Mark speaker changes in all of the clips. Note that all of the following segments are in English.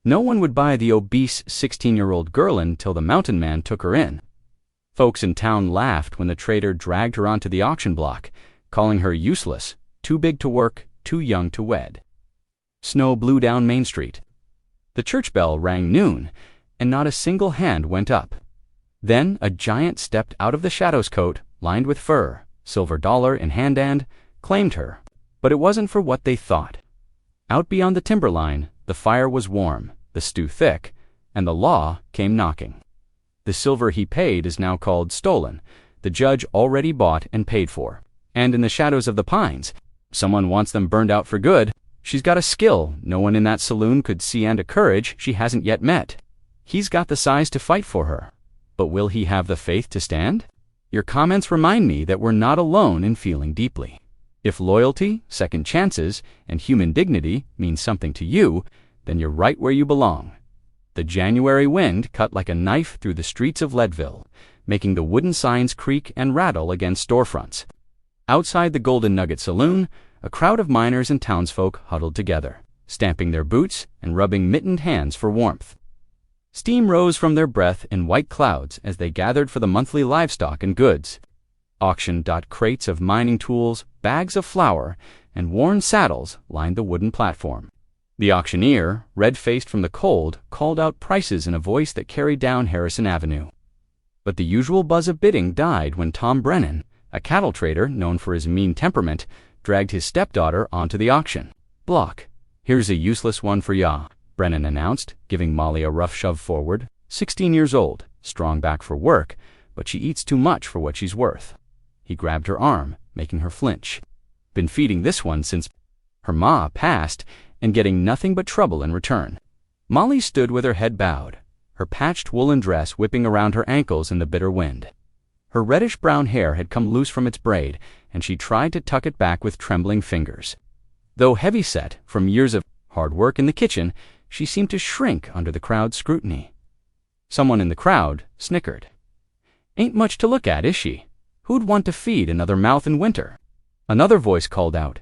Speaker 1: No one would buy the obese 16-year-old girl until the mountain man took her in. Folks in town laughed when the trader dragged her onto the auction block, calling her useless, too big to work, too young to wed. Snow blew down Main Street. The church bell rang noon, and not a single hand went up. Then a giant stepped out of the shadow's coat, lined with fur, silver dollar in hand, claimed her. But it wasn't for what they thought. Out beyond the timberline, the fire was warm, the stew thick, and the law came knocking. The silver he paid is now called stolen, the judge already bought and paid for. And in the shadows of the pines, someone wants them burned out for good. She's got a skill no one in that saloon could see and a courage she hasn't yet met. He's got the size to fight for her. But will he have the faith to stand? Your comments remind me that we're not alone in feeling deeply. If loyalty, second chances, and human dignity mean something to you, then you're right where you belong. The January wind cut like a knife through the streets of Leadville, making the wooden signs creak and rattle against storefronts. Outside the Golden Nugget Saloon, a crowd of miners and townsfolk huddled together, stamping their boots and rubbing mittened hands for warmth. Steam rose from their breath in white clouds as they gathered for the monthly livestock and goods. Auctioned crates of mining tools, bags of flour, and worn saddles lined the wooden platform. The auctioneer, red-faced from the cold, called out prices in a voice that carried down Harrison Avenue. But the usual buzz of bidding died when Tom Brennan, a cattle trader known for his mean temperament, dragged his stepdaughter onto the auction block. "Here's a useless one for ya," Brennan announced, giving Molly a rough shove forward. 16 years old, strong back for work, but she eats too much for what she's worth. He grabbed her arm, making her flinch. Been feeding this one since her ma passed, and getting nothing but trouble in return. Molly stood with her head bowed, her patched woolen dress whipping around her ankles in the bitter wind. Her reddish-brown hair had come loose from its braid, and she tried to tuck it back with trembling fingers. Though heavy-set from years of hard work in the kitchen, she seemed to shrink under the crowd's scrutiny. Someone in the crowd snickered. "Ain't much to look at, is she? Who'd want to feed another mouth in winter?" Another voice called out.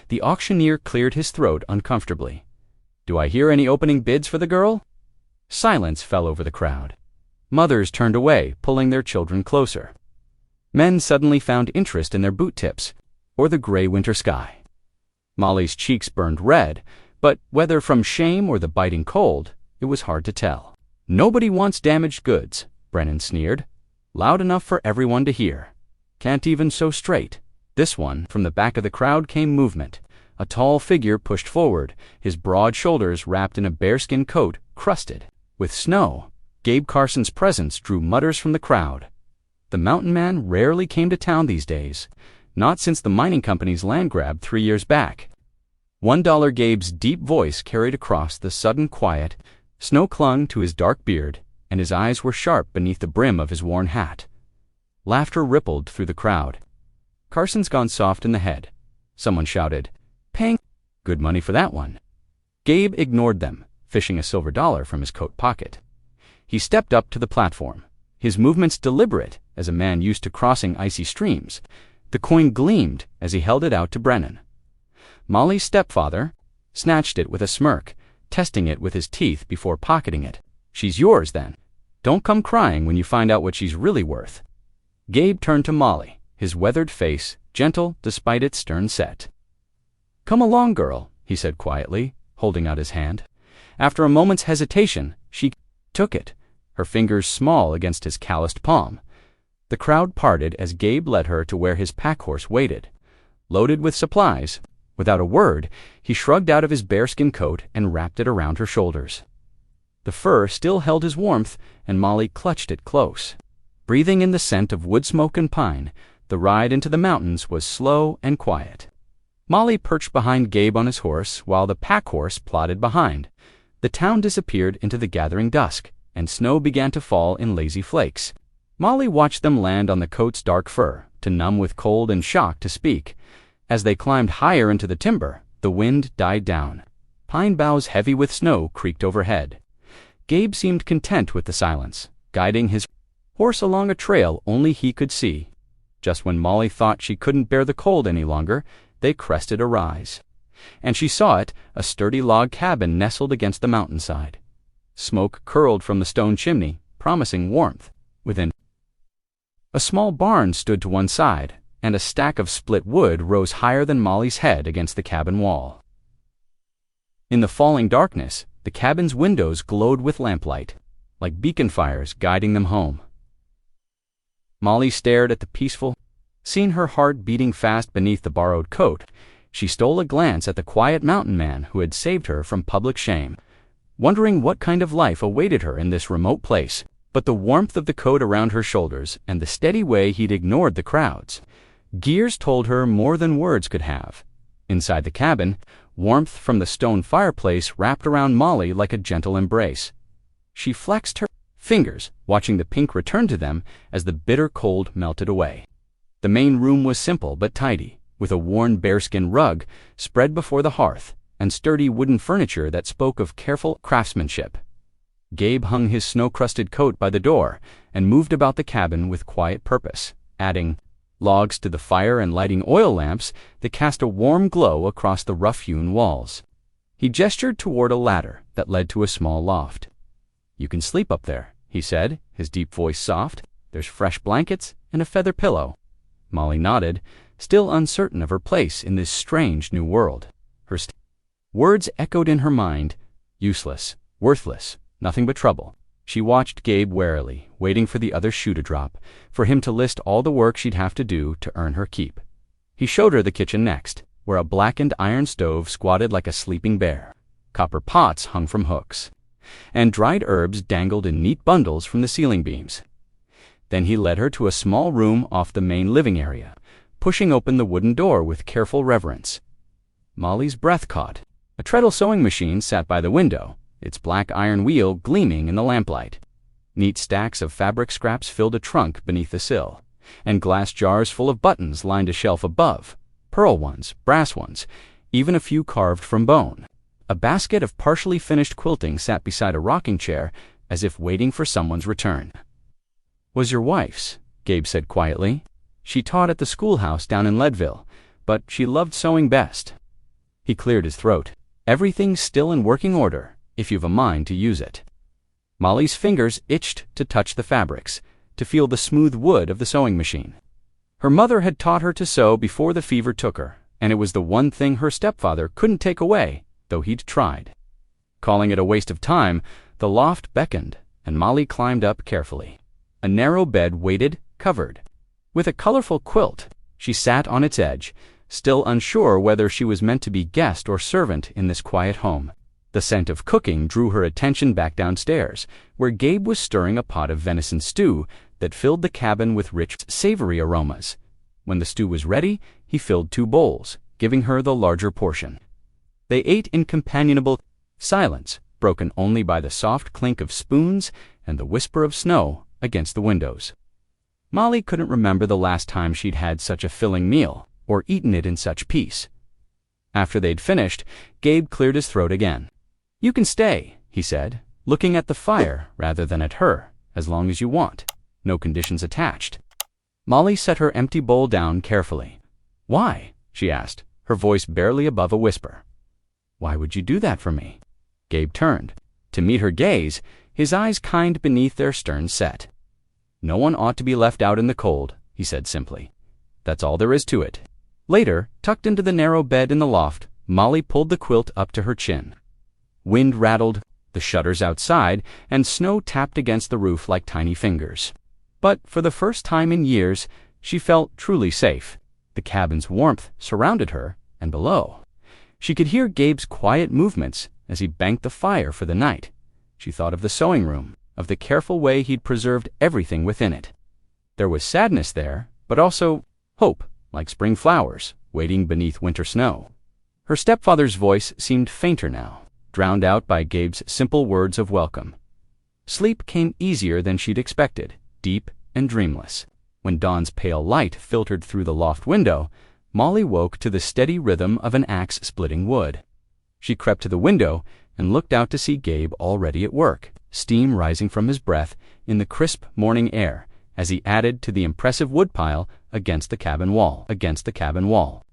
Speaker 1: The auctioneer cleared his throat uncomfortably. "Do I hear any opening bids for the girl?" Silence fell over the crowd. Mothers turned away, pulling their children closer. Men suddenly found interest in their boot tips, or the gray winter sky. Molly's cheeks burned red, but whether from shame or the biting cold, it was hard to tell. "Nobody wants damaged goods," Brennan sneered, loud enough for everyone to hear. "Can't even sew straight." This one, from the back of the crowd came movement. A tall figure pushed forward, his broad shoulders wrapped in a bearskin coat crusted with snow. Gabe Carson's presence drew mutters from the crowd. The mountain man rarely came to town these days, not since the mining company's land grab 3 years back. $1 Gabe's deep voice carried across the sudden quiet. Snow clung to his dark beard, and his eyes were sharp beneath the brim of his worn hat. Laughter rippled through the crowd. "Carson's gone soft in the head." Someone shouted, "Paying good money for that one." Gabe ignored them, fishing a silver dollar from his coat pocket. He stepped up to the platform, his movements deliberate as a man used to crossing icy streams. The coin gleamed as he held it out to Brennan. Molly's stepfather snatched it with a smirk, testing it with his teeth before pocketing it. "She's yours, then. Don't come crying when you find out what she's really worth." Gabe turned to Molly, his weathered face gentle despite its stern set. "Come along, girl," he said quietly, holding out his hand. After a moment's hesitation, she took it, her fingers small against his calloused palm. The crowd parted as Gabe led her to where his pack horse waited, loaded with supplies. Without a word, he shrugged out of his bearskin coat and wrapped it around her shoulders. The fur still held his warmth, and Molly clutched it close. Breathing in the scent of wood smoke and pine, the ride into the mountains was slow and quiet. Molly perched behind Gabe on his horse while the pack horse plodded behind. The town disappeared into the gathering dusk, and snow began to fall in lazy flakes. Molly watched them land on the coat's dark fur, too numb with cold and shock to speak. As they climbed higher into the timber, the wind died down. Pine boughs heavy with snow creaked overhead. Gabe seemed content with the silence, guiding his horse along a trail only he could see. Just when Molly thought she couldn't bear the cold any longer, they crested a rise. And she saw it, a sturdy log cabin nestled against the mountainside, Smoke curled from the stone chimney, promising warmth. Within, a small barn stood to one side, and a stack of split wood rose higher than Molly's head against the cabin wall. In the falling darkness, the cabin's windows glowed with lamplight, like beacon fires guiding them home. Molly stared at the peaceful, seeing her heart beating fast beneath the borrowed coat. She stole a glance at the quiet mountain man who had saved her from public shame, wondering what kind of life awaited her in this remote place. But the warmth of the coat around her shoulders and the steady way he'd ignored the crowds, gears told her more than words could have. Inside the cabin, warmth from the stone fireplace wrapped around Molly like a gentle embrace. She flexed her fingers, watching the pink return to them as the bitter cold melted away. The main room was simple but tidy, with a worn bearskin rug spread before the hearth and sturdy wooden furniture that spoke of careful craftsmanship. Gabe hung his snow-crusted coat by the door and moved about the cabin with quiet purpose, adding logs to the fire and lighting oil lamps that cast a warm glow across the rough-hewn walls. He gestured toward a ladder that led to a small loft. "You can sleep up there," he said, his deep voice soft. "There's fresh blankets and a feather pillow." Molly nodded, still uncertain of her place in this strange new world. Her words echoed in her mind, useless, worthless, nothing but trouble. She watched Gabe warily, waiting for the other shoe to drop, for him to list all the work she'd have to do to earn her keep. He showed her the kitchen next, where a blackened iron stove squatted like a sleeping bear. Copper pots hung from hooks, and dried herbs dangled in neat bundles from the ceiling beams. Then he led her to a small room off the main living area, pushing open the wooden door with careful reverence. Molly's breath caught. A treadle sewing machine sat by the window, its black iron wheel gleaming in the lamplight. Neat stacks of fabric scraps filled a trunk beneath the sill, and glass jars full of buttons lined a shelf above, pearl ones, brass ones, even a few carved from bone. A basket of partially finished quilting sat beside a rocking chair, as if waiting for someone's return. "Was your wife's," Gabe said quietly. "She taught at the schoolhouse down in Leadville, but she loved sewing best." He cleared his throat. "Everything's still in working order, if you've a mind to use it." Molly's fingers itched to touch the fabrics, to feel the smooth wood of the sewing machine. Her mother had taught her to sew before the fever took her, and it was the one thing her stepfather couldn't take away, though he'd tried. Calling it a waste of time, the loft beckoned, and Molly climbed up carefully. A narrow bed waited, covered with a colorful quilt. She sat on its edge, still unsure whether she was meant to be guest or servant in this quiet home. The scent of cooking drew her attention back downstairs, where Gabe was stirring a pot of venison stew that filled the cabin with rich, savory aromas. When the stew was ready, he filled 2 bowls, giving her the larger portion. They ate in companionable silence, broken only by the soft clink of spoons and the whisper of snow against the windows. Molly couldn't remember the last time she'd had such a filling meal, or eaten it in such peace. After they'd finished, Gabe cleared his throat again. "You can stay," he said, looking at the fire rather than at her, "as long as you want. No conditions attached." Molly set her empty bowl down carefully. "Why?" she asked, her voice barely above a whisper. "Why would you do that for me?" Gabe turned. To meet her gaze, his eyes kind beneath their stern set. "No one ought to be left out in the cold," he said simply. "That's all there is to it." Later, tucked into the narrow bed in the loft, Molly pulled the quilt up to her chin. Wind rattled the shutters outside, and snow tapped against the roof like tiny fingers. But for the first time in years, she felt truly safe. The cabin's warmth surrounded her, and below, she could hear Gabe's quiet movements as he banked the fire for the night. She thought of the sewing room, of the careful way he'd preserved everything within it. There was sadness there, but also hope, like spring flowers waiting beneath winter snow. Her stepfather's voice seemed fainter now, drowned out by Gabe's simple words of welcome. Sleep came easier than she'd expected, deep and dreamless. When dawn's pale light filtered through the loft window, Molly woke to the steady rhythm of an axe splitting wood. She crept to the window and looked out to see Gabe already at work, steam rising from his breath in the crisp morning air as he added to the impressive woodpile against the cabin wall.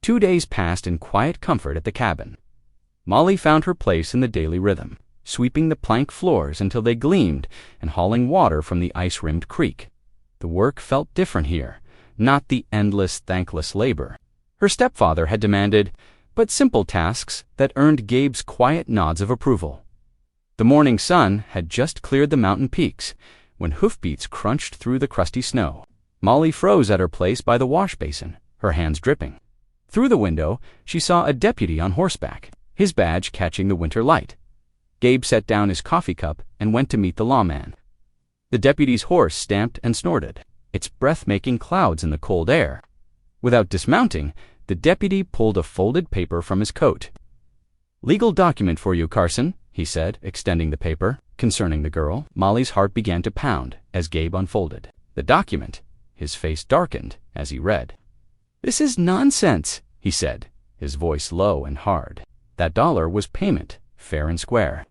Speaker 1: 2 days passed in quiet comfort at the cabin. Molly found her place in the daily rhythm. sweeping the plank floors until they gleamed and hauling water from the ice-rimmed creek. The work felt different here, not the endless, thankless labor her stepfather had demanded, but simple tasks that earned Gabe's quiet nods of approval. The morning sun had just cleared the mountain peaks when hoofbeats crunched through the crusty snow. Molly froze at her place by the wash basin, her hands dripping. Through the window, she saw a deputy on horseback, his badge catching the winter light. Gabe set down his coffee cup and went to meet the lawman. The deputy's horse stamped and snorted, its breath making clouds in the cold air. Without dismounting, the deputy pulled a folded paper from his coat. "Legal document for you, Carson," he said, extending the paper. Concerning the girl, Molly's heart began to pound as Gabe unfolded the document. His face darkened as he read. "This is nonsense," he said, his voice low and hard. That $1 was payment, fair and square.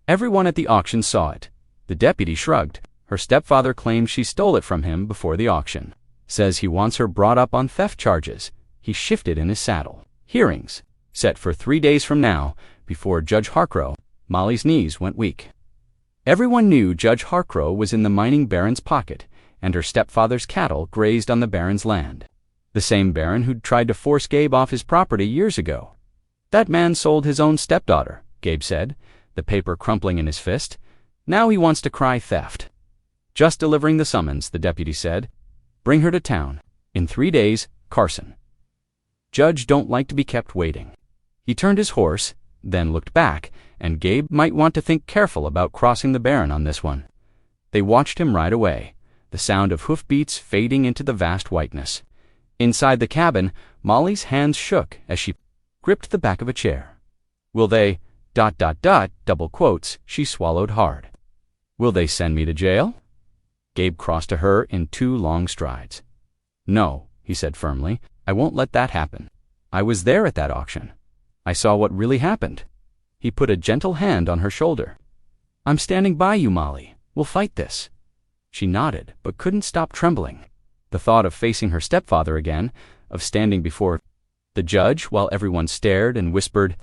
Speaker 1: Everyone at the auction saw it. The deputy shrugged. Her stepfather claims she stole it from him before the auction. Says he wants her brought up on theft charges. He shifted in his saddle. Hearings, set for 3 days from now, before Judge Harcrow. Molly's knees went weak. Everyone knew Judge Harcrow was in the mining baron's pocket, and her stepfather's cattle grazed on the baron's land. The same baron who'd tried to force Gabe off his property years ago. "That man sold his own stepdaughter," Gabe said, the paper crumpling in his fist. "Now he wants to cry theft." "Just delivering the summons," the deputy said. "Bring her to town. In 3 days, Carson." Judge don't like to be kept waiting. He turned his horse, then looked back, and Gabe might want to think careful about crossing the baron on this one. They watched him ride away, the sound of hoofbeats fading into the vast whiteness. Inside the cabin, Molly's hands shook as she gripped the back of a chair. "Will they, ... double quotes," she swallowed hard. "Will they send me to jail?" Gabe crossed to her in 2 long strides. "No," he said firmly, "I won't let that happen. I was there at that auction. I saw what really happened." He put a gentle hand on her shoulder. "I'm standing by you, Molly. We'll fight this." She nodded, but couldn't stop trembling. The thought of facing her stepfather again, of standing before the judge while everyone stared and whispered,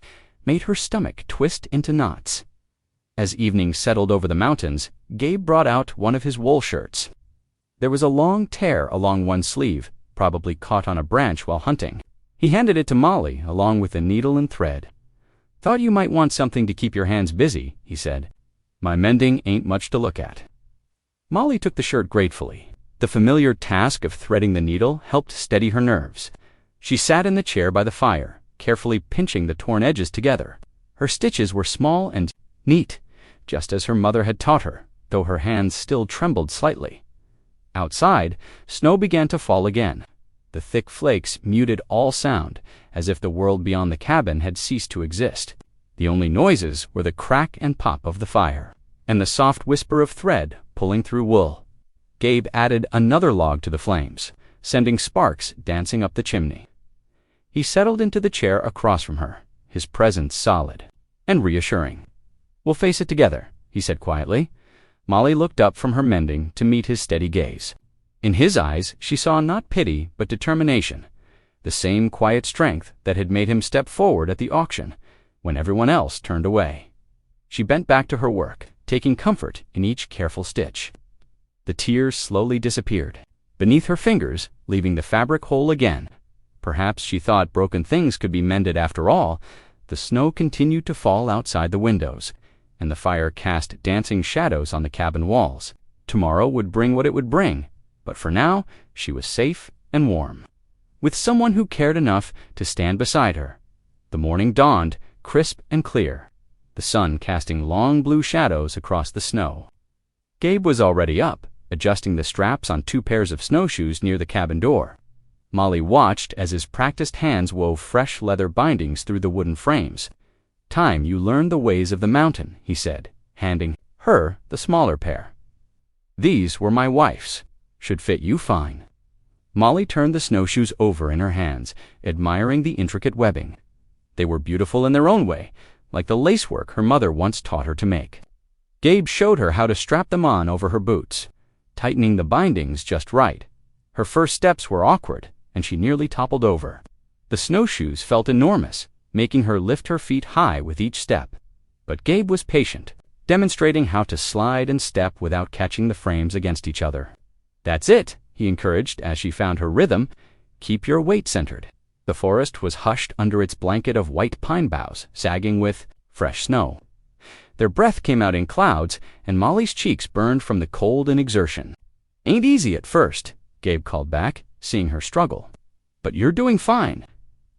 Speaker 1: made her stomach twist into knots. As evening settled over the mountains, Gabe brought out one of his wool shirts. There was a long tear along one sleeve, probably caught on a branch while hunting. He handed it to Molly, along with a needle and thread. "Thought you might want something to keep your hands busy," he said. "My mending ain't much to look at." Molly took the shirt gratefully. The familiar task of threading the needle helped steady her nerves. She sat in the chair by the fire, carefully pinching the torn edges together. Her stitches were small and neat, just as her mother had taught her, though her hands still trembled slightly. Outside, snow began to fall again. The thick flakes muted all sound, as if the world beyond the cabin had ceased to exist. The only noises were the crack and pop of the fire, and the soft whisper of thread pulling through wool. Gabe added another log to the flames, sending sparks dancing up the chimney. He settled into the chair across from her, his presence solid and reassuring. "We'll face it together," he said quietly. Molly looked up from her mending to meet his steady gaze. In his eyes, she saw not pity but determination, the same quiet strength that had made him step forward at the auction when everyone else turned away. She bent back to her work, taking comfort in each careful stitch. The tears slowly disappeared beneath her fingers, leaving the fabric whole again. Perhaps she thought broken things could be mended after all. The snow continued to fall outside the windows, and the fire cast dancing shadows on the cabin walls. Tomorrow would bring what it would bring, but for now she was safe and warm, with someone who cared enough to stand beside her. The morning dawned, crisp and clear, the sun casting long blue shadows across the snow. Gabe was already up, adjusting the straps on 2 pairs of snowshoes near the cabin door. Molly watched as his practiced hands wove fresh leather bindings through the wooden frames. "Time you learned the ways of the mountain," he said, handing her the smaller pair. "These were my wife's. Should fit you fine." Molly turned the snowshoes over in her hands, admiring the intricate webbing. They were beautiful in their own way, like the lacework her mother once taught her to make. Gabe showed her how to strap them on over her boots, tightening the bindings just right. Her first steps were awkward, and she nearly toppled over. The snowshoes felt enormous, making her lift her feet high with each step. But Gabe was patient, demonstrating how to slide and step without catching the frames against each other. "That's it," he encouraged as she found her rhythm. "Keep your weight centered." The forest was hushed under its blanket of white pine boughs, sagging with fresh snow. Their breath came out in clouds, and Molly's cheeks burned from the cold and exertion. "Ain't easy at first," Gabe called back, seeing her struggle. "But you're doing fine."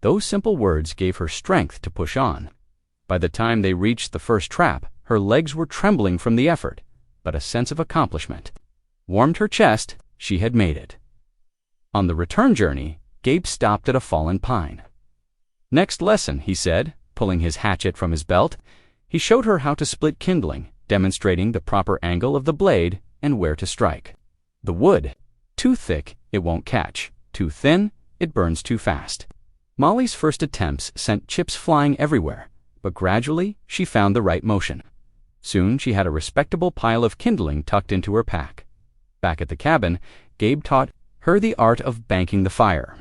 Speaker 1: Those simple words gave her strength to push on. By the time they reached the first trap, her legs were trembling from the effort, but a sense of accomplishment warmed her chest. She had made it. On the return journey, Gabe stopped at a fallen pine. "Next lesson," he said, pulling his hatchet from his belt. He showed her how to split kindling, demonstrating the proper angle of the blade and where to strike. The wood. Too thick, it won't catch. Too thin, it burns too fast. Molly's first attempts sent chips flying everywhere, but gradually she found the right motion. Soon she had a respectable pile of kindling tucked into her pack. Back at the cabin, Gabe taught her the art of banking the fire.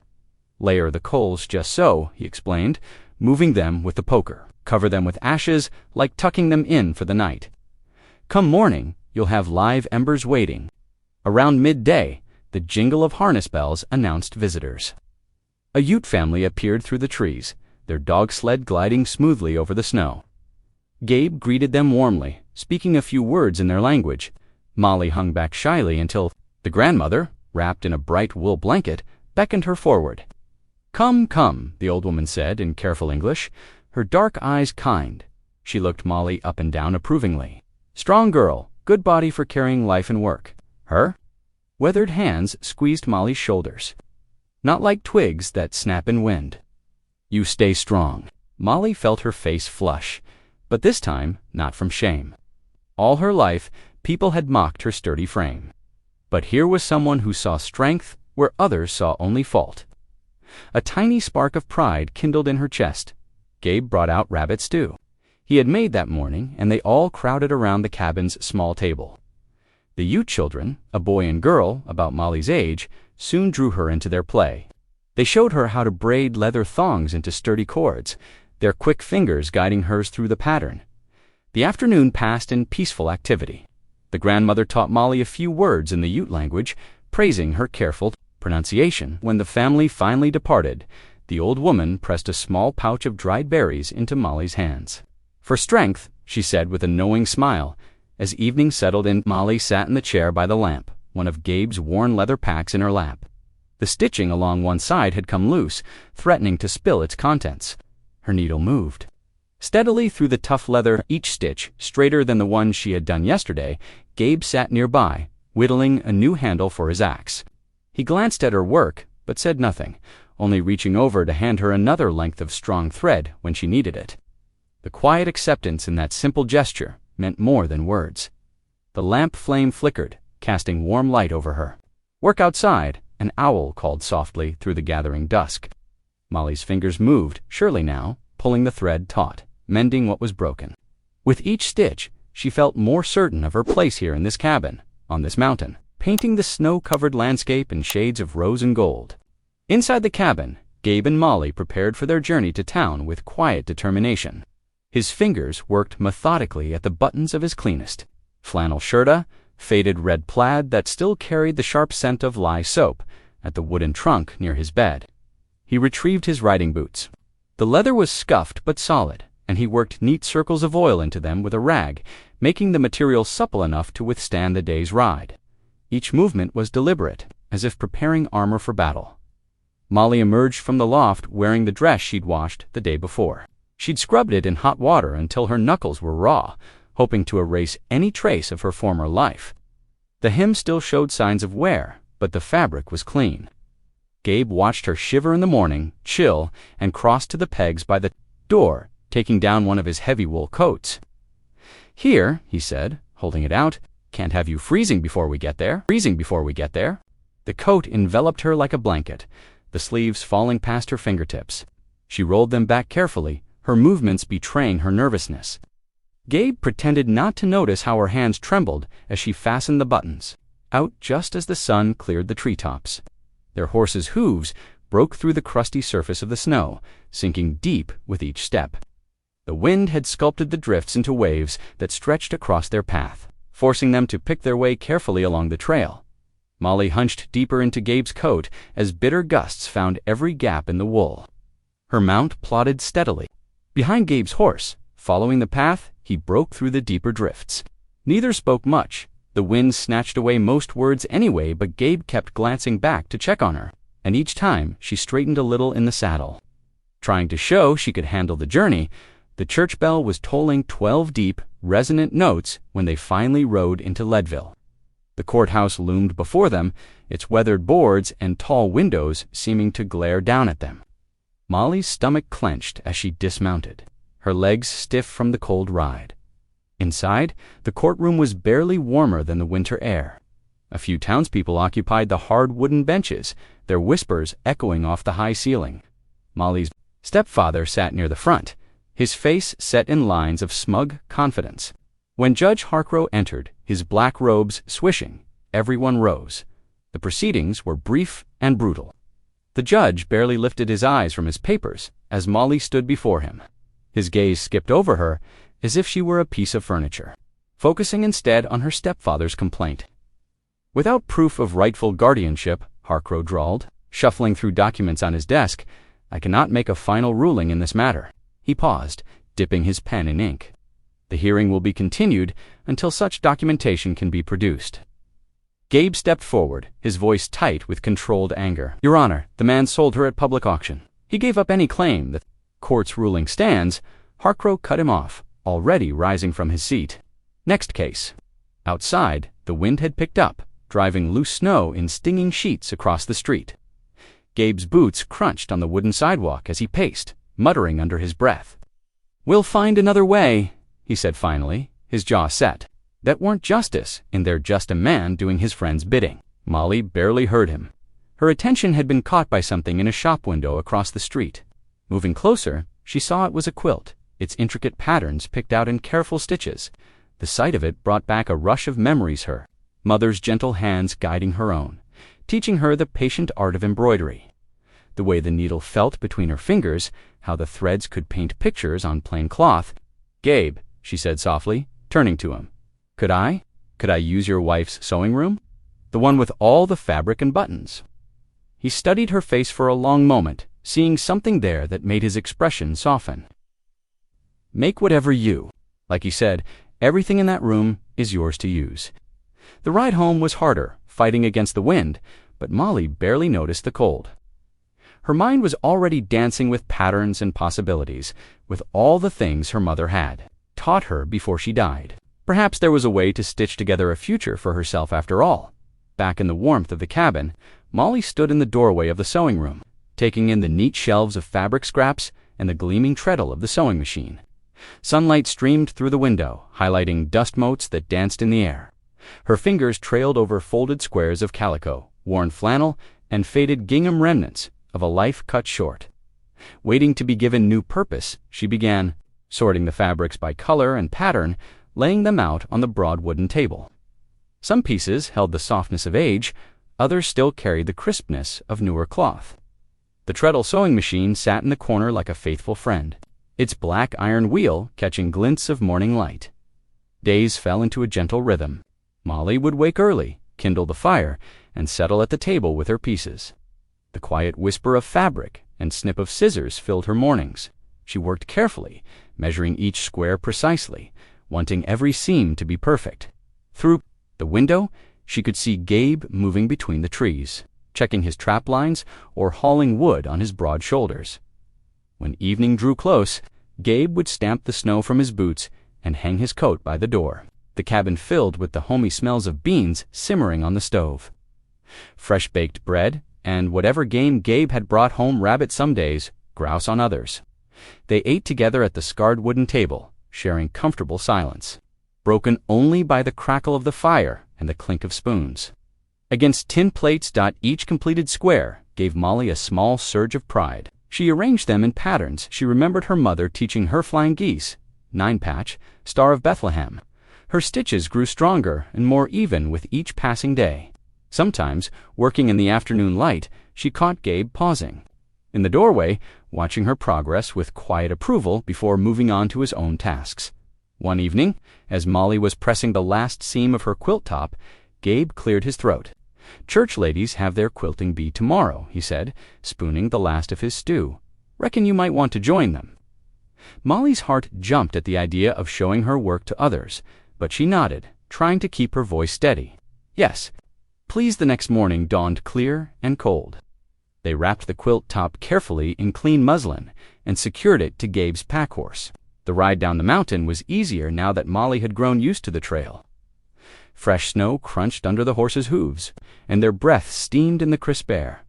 Speaker 1: "Layer the coals just so," he explained, moving them with the poker. "Cover them with ashes, like tucking them in for the night. Come morning, you'll have live embers waiting." Around midday, the jingle of harness bells announced visitors. A Ute family appeared through the trees, their dog sled gliding smoothly over the snow. Gabe greeted them warmly, speaking a few words in their language. Molly hung back shyly until the grandmother, wrapped in a bright wool blanket, beckoned her forward. "Come, come," the old woman said in careful English, her dark eyes kind. She looked Molly up and down approvingly. "Strong girl, good body for carrying life and work." Her weathered hands squeezed Molly's shoulders. "Not like twigs that snap in wind." "You stay strong." Molly felt her face flush, but this time not from shame. All her life, people had mocked her sturdy frame. But here was someone who saw strength where others saw only fault. A tiny spark of pride kindled in her chest. Gabe brought out rabbit stew. He had made that morning, and they all crowded around the cabin's small table. The Ute children, a boy and girl about Molly's age, soon drew her into their play. They showed her how to braid leather thongs into sturdy cords, their quick fingers guiding hers through the pattern. The afternoon passed in peaceful activity. The grandmother taught Molly a few words in the Ute language, praising her careful pronunciation. When the family finally departed, the old woman pressed a small pouch of dried berries into Molly's hands. "For strength," she said with a knowing smile. As evening settled in, Molly sat in the chair by the lamp, one of Gabe's worn leather packs in her lap. The stitching along one side had come loose, threatening to spill its contents. Her needle moved steadily through the tough leather, each stitch straighter than the one she had done yesterday. Gabe sat nearby, whittling a new handle for his axe. He glanced at her work, but said nothing, only reaching over to hand her another length of strong thread when she needed it. The quiet acceptance in that simple gesture meant more than words. The lamp flame flickered, casting warm light over her. "Work outside," an owl called softly through the gathering dusk. Molly's fingers moved, surely now, pulling the thread taut, mending what was broken. With each stitch, she felt more certain of her place here in this cabin, on this mountain, painting the snow-covered landscape in shades of rose and gold. Inside the cabin, Gabe and Molly prepared for their journey to town with quiet determination. His fingers worked methodically at the buttons of his cleanest flannel shirta, faded red plaid that still carried the sharp scent of lye soap, at the wooden trunk near his bed. He retrieved his riding boots. The leather was scuffed but solid, and he worked neat circles of oil into them with a rag, making the material supple enough to withstand the day's ride. Each movement was deliberate, as if preparing armor for battle. Molly emerged from the loft wearing the dress she'd washed the day before. She'd scrubbed it in hot water until her knuckles were raw, hoping to erase any trace of her former life. The hem still showed signs of wear, but the fabric was clean. Gabe watched her shiver in the morning, chill, and crossed to the pegs by the door, taking down one of his heavy wool coats. "Here," he said, holding it out, "can't have you freezing before we get there." The coat enveloped her like a blanket, the sleeves falling past her fingertips. She rolled them back carefully, her movements betraying her nervousness. Gabe pretended not to notice how her hands trembled as she fastened the buttons, out just as the sun cleared the treetops. Their horses' hooves broke through the crusty surface of the snow, sinking deep with each step. The wind had sculpted the drifts into waves that stretched across their path, forcing them to pick their way carefully along the trail. Molly hunched deeper into Gabe's coat as bitter gusts found every gap in the wool. Her mount plodded steadily. Behind Gabe's horse, following the path, he broke through the deeper drifts. Neither spoke much. The wind snatched away most words anyway, but Gabe kept glancing back to check on her, and each time she straightened a little in the saddle. Trying to show she could handle the journey, the church bell was tolling 12 deep, resonant notes when they finally rode into Leadville. The courthouse loomed before them, its weathered boards and tall windows seeming to glare down at them. Molly's stomach clenched as she dismounted, her legs stiff from the cold ride. Inside, the courtroom was barely warmer than the winter air. A few townspeople occupied the hard wooden benches, their whispers echoing off the high ceiling. Molly's stepfather sat near the front, his face set in lines of smug confidence. When Judge Harkrow entered, his black robes swishing, everyone rose. The proceedings were brief and brutal. The judge barely lifted his eyes from his papers as Molly stood before him. His gaze skipped over her as if she were a piece of furniture, focusing instead on her stepfather's complaint. Without proof of rightful guardianship, Harkrow drawled, shuffling through documents on his desk, I cannot make a final ruling in this matter. He paused, dipping his pen in ink. The hearing will be continued until such documentation can be produced. Gabe stepped forward, his voice tight with controlled anger. Your Honor, the man sold her at public auction. He gave up any claim that court's ruling stands. Harkrow cut him off, already rising from his seat. Next case. Outside, the wind had picked up, driving loose snow in stinging sheets across the street. Gabe's boots crunched on the wooden sidewalk as he paced, muttering under his breath. We'll find another way, he said finally, his jaw set. That weren't justice, in there just a man doing his friend's bidding. Molly barely heard him. Her attention had been caught by something in a shop window across the street. Moving closer, she saw it was a quilt, its intricate patterns picked out in careful stitches. The sight of it brought back a rush of memories her mother's gentle hands guiding her own, teaching her the patient art of embroidery. The way the needle felt between her fingers, how the threads could paint pictures on plain cloth. Gabe, she said softly, turning to him. Could I use your wife's sewing room? The one with all the fabric and buttons. He studied her face for a long moment, seeing something there that made his expression soften. Make whatever you. Like he said, everything in that room is yours to use. The ride home was harder, fighting against the wind, but Molly barely noticed the cold. Her mind was already dancing with patterns and possibilities, with all the things her mother had taught her before she died. Perhaps there was a way to stitch together a future for herself after all. Back in the warmth of the cabin, Molly stood in the doorway of the sewing room, taking in the neat shelves of fabric scraps and the gleaming treadle of the sewing machine. Sunlight streamed through the window, highlighting dust motes that danced in the air. Her fingers trailed over folded squares of calico, worn flannel, and faded gingham remnants of a life cut short. Waiting to be given new purpose, she began, sorting the fabrics by color and pattern, laying them out on the broad wooden table. Some pieces held the softness of age, others still carried the crispness of newer cloth. The treadle sewing machine sat in the corner like a faithful friend, its black iron wheel catching glints of morning light. Days fell into a gentle rhythm. Molly would wake early, kindle the fire, and settle at the table with her pieces. The quiet whisper of fabric and snip of scissors filled her mornings. She worked carefully, measuring each square precisely, wanting every seam to be perfect. Through the window, she could see Gabe moving between the trees, checking his trap lines or hauling wood on his broad shoulders. When evening drew close, Gabe would stamp the snow from his boots and hang his coat by the door, the cabin filled with the homey smells of beans simmering on the stove. Fresh baked bread, and whatever game Gabe had brought home, rabbit some days, grouse on others. They ate together at the scarred wooden table, sharing comfortable silence, broken only by the crackle of the fire and the clink of spoons. Against tin plates, each completed square gave Molly a small surge of pride. She arranged them in patterns she remembered her mother teaching her flying geese, nine-patch, Star of Bethlehem. Her stitches grew stronger and more even with each passing day. Sometimes, working in the afternoon light, she caught Gabe pausing. In the doorway, watching her progress with quiet approval before moving on to his own tasks. One evening, as Molly was pressing the last seam of her quilt top, Gabe cleared his throat. "Church ladies have their quilting bee tomorrow," he said, spooning the last of his stew. "Reckon you might want to join them." Molly's heart jumped at the idea of showing her work to others, but she nodded, trying to keep her voice steady. Yes, please. The next morning dawned clear and cold. They wrapped the quilt top carefully in clean muslin and secured it to Gabe's pack horse. The ride down the mountain was easier now that Molly had grown used to the trail. Fresh snow crunched under the horses' hooves, and their breath steamed in the crisp air.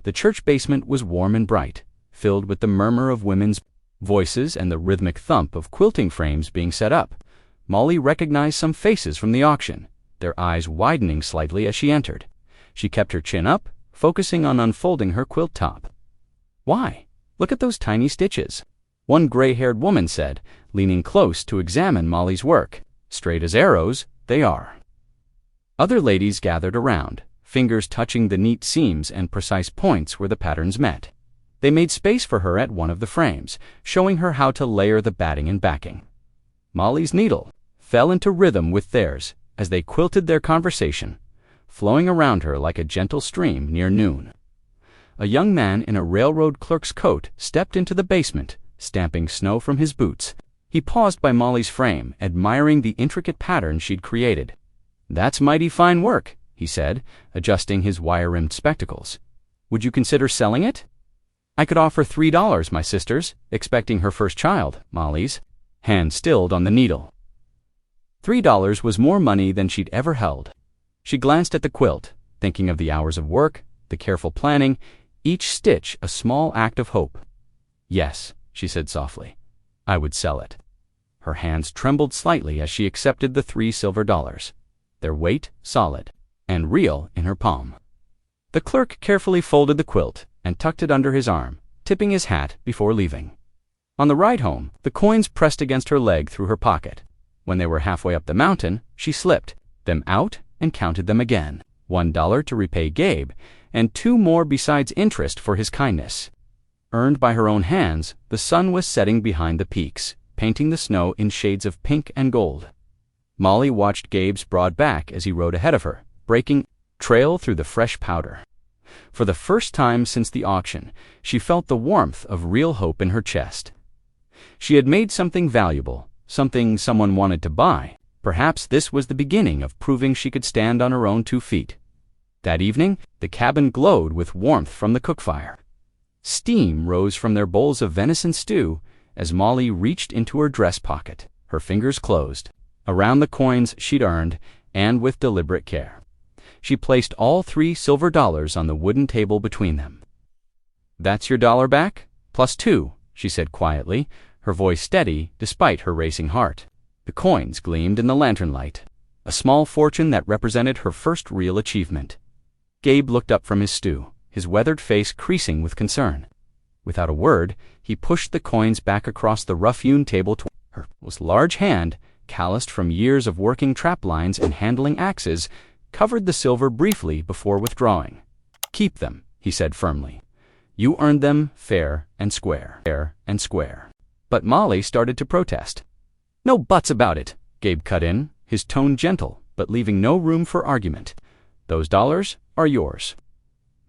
Speaker 1: The church basement was warm and bright, filled with the murmur of women's voices and the rhythmic thump of quilting frames being set up. Molly recognized some faces from the auction, their eyes widening slightly as she entered. She kept her chin up, focusing on unfolding her quilt top. "Why, look at those tiny stitches," one gray-haired woman said, leaning close to examine Molly's work. "Straight as arrows, they are." Other ladies gathered around, fingers touching the neat seams and precise points where the patterns met. They made space for her at one of the frames, showing her how to layer the batting and backing. Molly's needle fell into rhythm with theirs as they quilted their conversation, flowing around her like a gentle stream near noon. A young man in a railroad clerk's coat stepped into the basement, stamping snow from his boots. He paused by Molly's frame, admiring the intricate pattern she'd created. "That's mighty fine work," he said, adjusting his wire-rimmed spectacles. "Would you consider selling it?" "I could offer $3, my sister's expecting her first child." Molly's hand stilled on the needle. $3 was more money than she'd ever held. She glanced at the quilt, thinking of the hours of work, the careful planning, each stitch a small act of hope. "Yes," she said softly, "I would sell it." Her hands trembled slightly as she accepted the $3 silver, their weight solid and real in her palm. The clerk carefully folded the quilt and tucked it under his arm, tipping his hat before leaving. On the ride home, the coins pressed against her leg through her pocket. When they were halfway up the mountain, she slipped them out and counted them again. $1 to repay Gabe, and 2 more besides interest for his kindness. Earned by her own hands, the sun was setting behind the peaks, painting the snow in shades of pink and gold. Molly watched Gabe's broad back as he rode ahead of her, breaking trail through the fresh powder. For the first time since the auction, she felt the warmth of real hope in her chest. She had made something valuable, something someone wanted to buy. Perhaps this was the beginning of proving she could stand on her own 2 feet. That evening, the cabin glowed with warmth from the cook fire. Steam rose from their bowls of venison stew as Molly reached into her dress pocket. Her fingers closed around the coins she'd earned, and with deliberate care, she placed all $3 silver on the wooden table between them. "That's your $1 back, plus 2, she said quietly, her voice steady despite her racing heart. The coins gleamed in the lantern light, a small fortune that represented her first real achievement. Gabe looked up from his stew, his weathered face creasing with concern. Without a word, he pushed the coins back across the rough-hewn table toward her. His large hand, calloused from years of working trap lines and handling axes, covered the silver briefly before withdrawing. "Keep them," he said firmly. "You earned them fair and square." Fair and square. But Molly started to protest. "No buts about it," Gabe cut in, his tone gentle, but leaving no room for argument. "Those dollars are yours."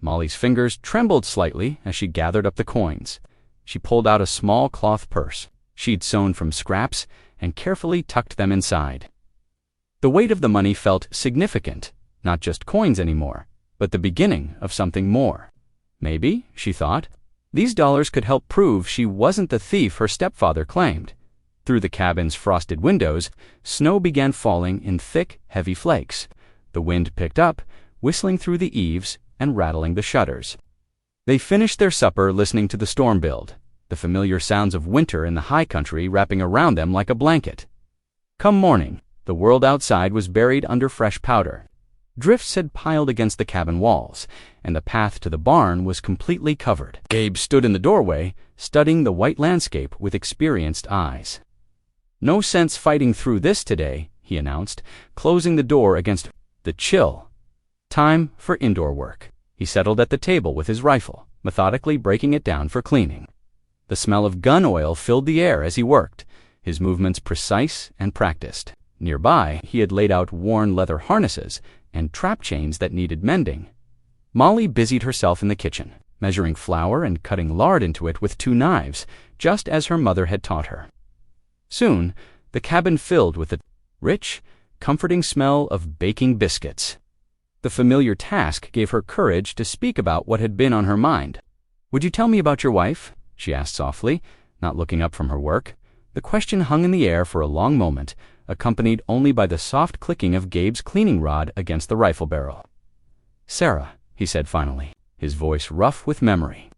Speaker 1: Molly's fingers trembled slightly as she gathered up the coins. She pulled out a small cloth purse she'd sewn from scraps and carefully tucked them inside. The weight of the money felt significant, not just coins anymore, but the beginning of something more. Maybe, she thought, these dollars could help prove she wasn't the thief her stepfather claimed. Through the cabin's frosted windows, snow began falling in thick, heavy flakes. The wind picked up, whistling through the eaves and rattling the shutters. They finished their supper listening to the storm build, the familiar sounds of winter in the high country wrapping around them like a blanket. Come morning, the world outside was buried under fresh powder. Drifts had piled against the cabin walls, and the path to the barn was completely covered. Gabe stood in the doorway, studying the white landscape with experienced eyes. "No sense fighting through this today," he announced, closing the door against the chill. "Time for indoor work." He settled at the table with his rifle, methodically breaking it down for cleaning. The smell of gun oil filled the air as he worked, his movements precise and practiced. Nearby, he had laid out worn leather harnesses and trap chains that needed mending. Molly busied herself in the kitchen, measuring flour and cutting lard into it with 2 knives, just as her mother had taught her. Soon, the cabin filled with the rich, comforting smell of baking biscuits. The familiar task gave her courage to speak about what had been on her mind. "Would you tell me about your wife?" she asked softly, not looking up from her work. The question hung in the air for a long moment, accompanied only by the soft clicking of Gabe's cleaning rod against the rifle barrel. "Sarah," he said finally, his voice rough with memory.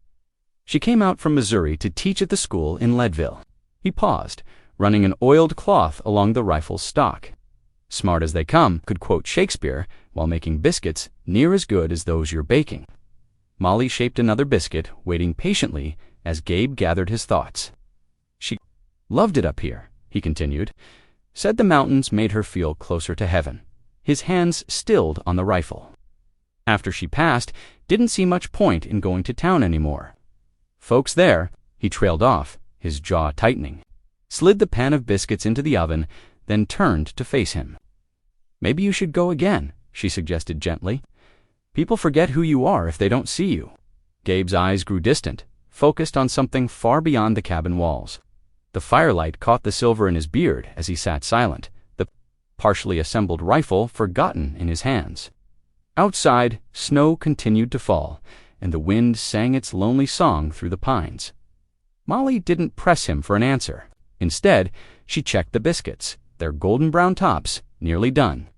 Speaker 1: "She came out from Missouri to teach at the school in Leadville." He paused, running an oiled cloth along the rifle's stock. "Smart as they come," could quote Shakespeare while making biscuits near as good as those you're baking. Molly shaped another biscuit, waiting patiently as Gabe gathered his thoughts. "She loved it up here," he continued. "Said the mountains made her feel closer to heaven." His hands stilled on the rifle. "After she passed, didn't see much point in going to town anymore. Folks there," he trailed off, his jaw tightening, slid the pan of biscuits into the oven, then turned to face him. "Maybe you should go again," she suggested gently. "People forget who you are if they don't see you." Gabe's eyes grew distant, focused on something far beyond the cabin walls. The firelight caught the silver in his beard as he sat silent, the partially assembled rifle forgotten in his hands. Outside, snow continued to fall, and the wind sang its lonely song through the pines. Molly didn't press him for an answer. Instead, she checked the biscuits, their golden brown tops nearly done.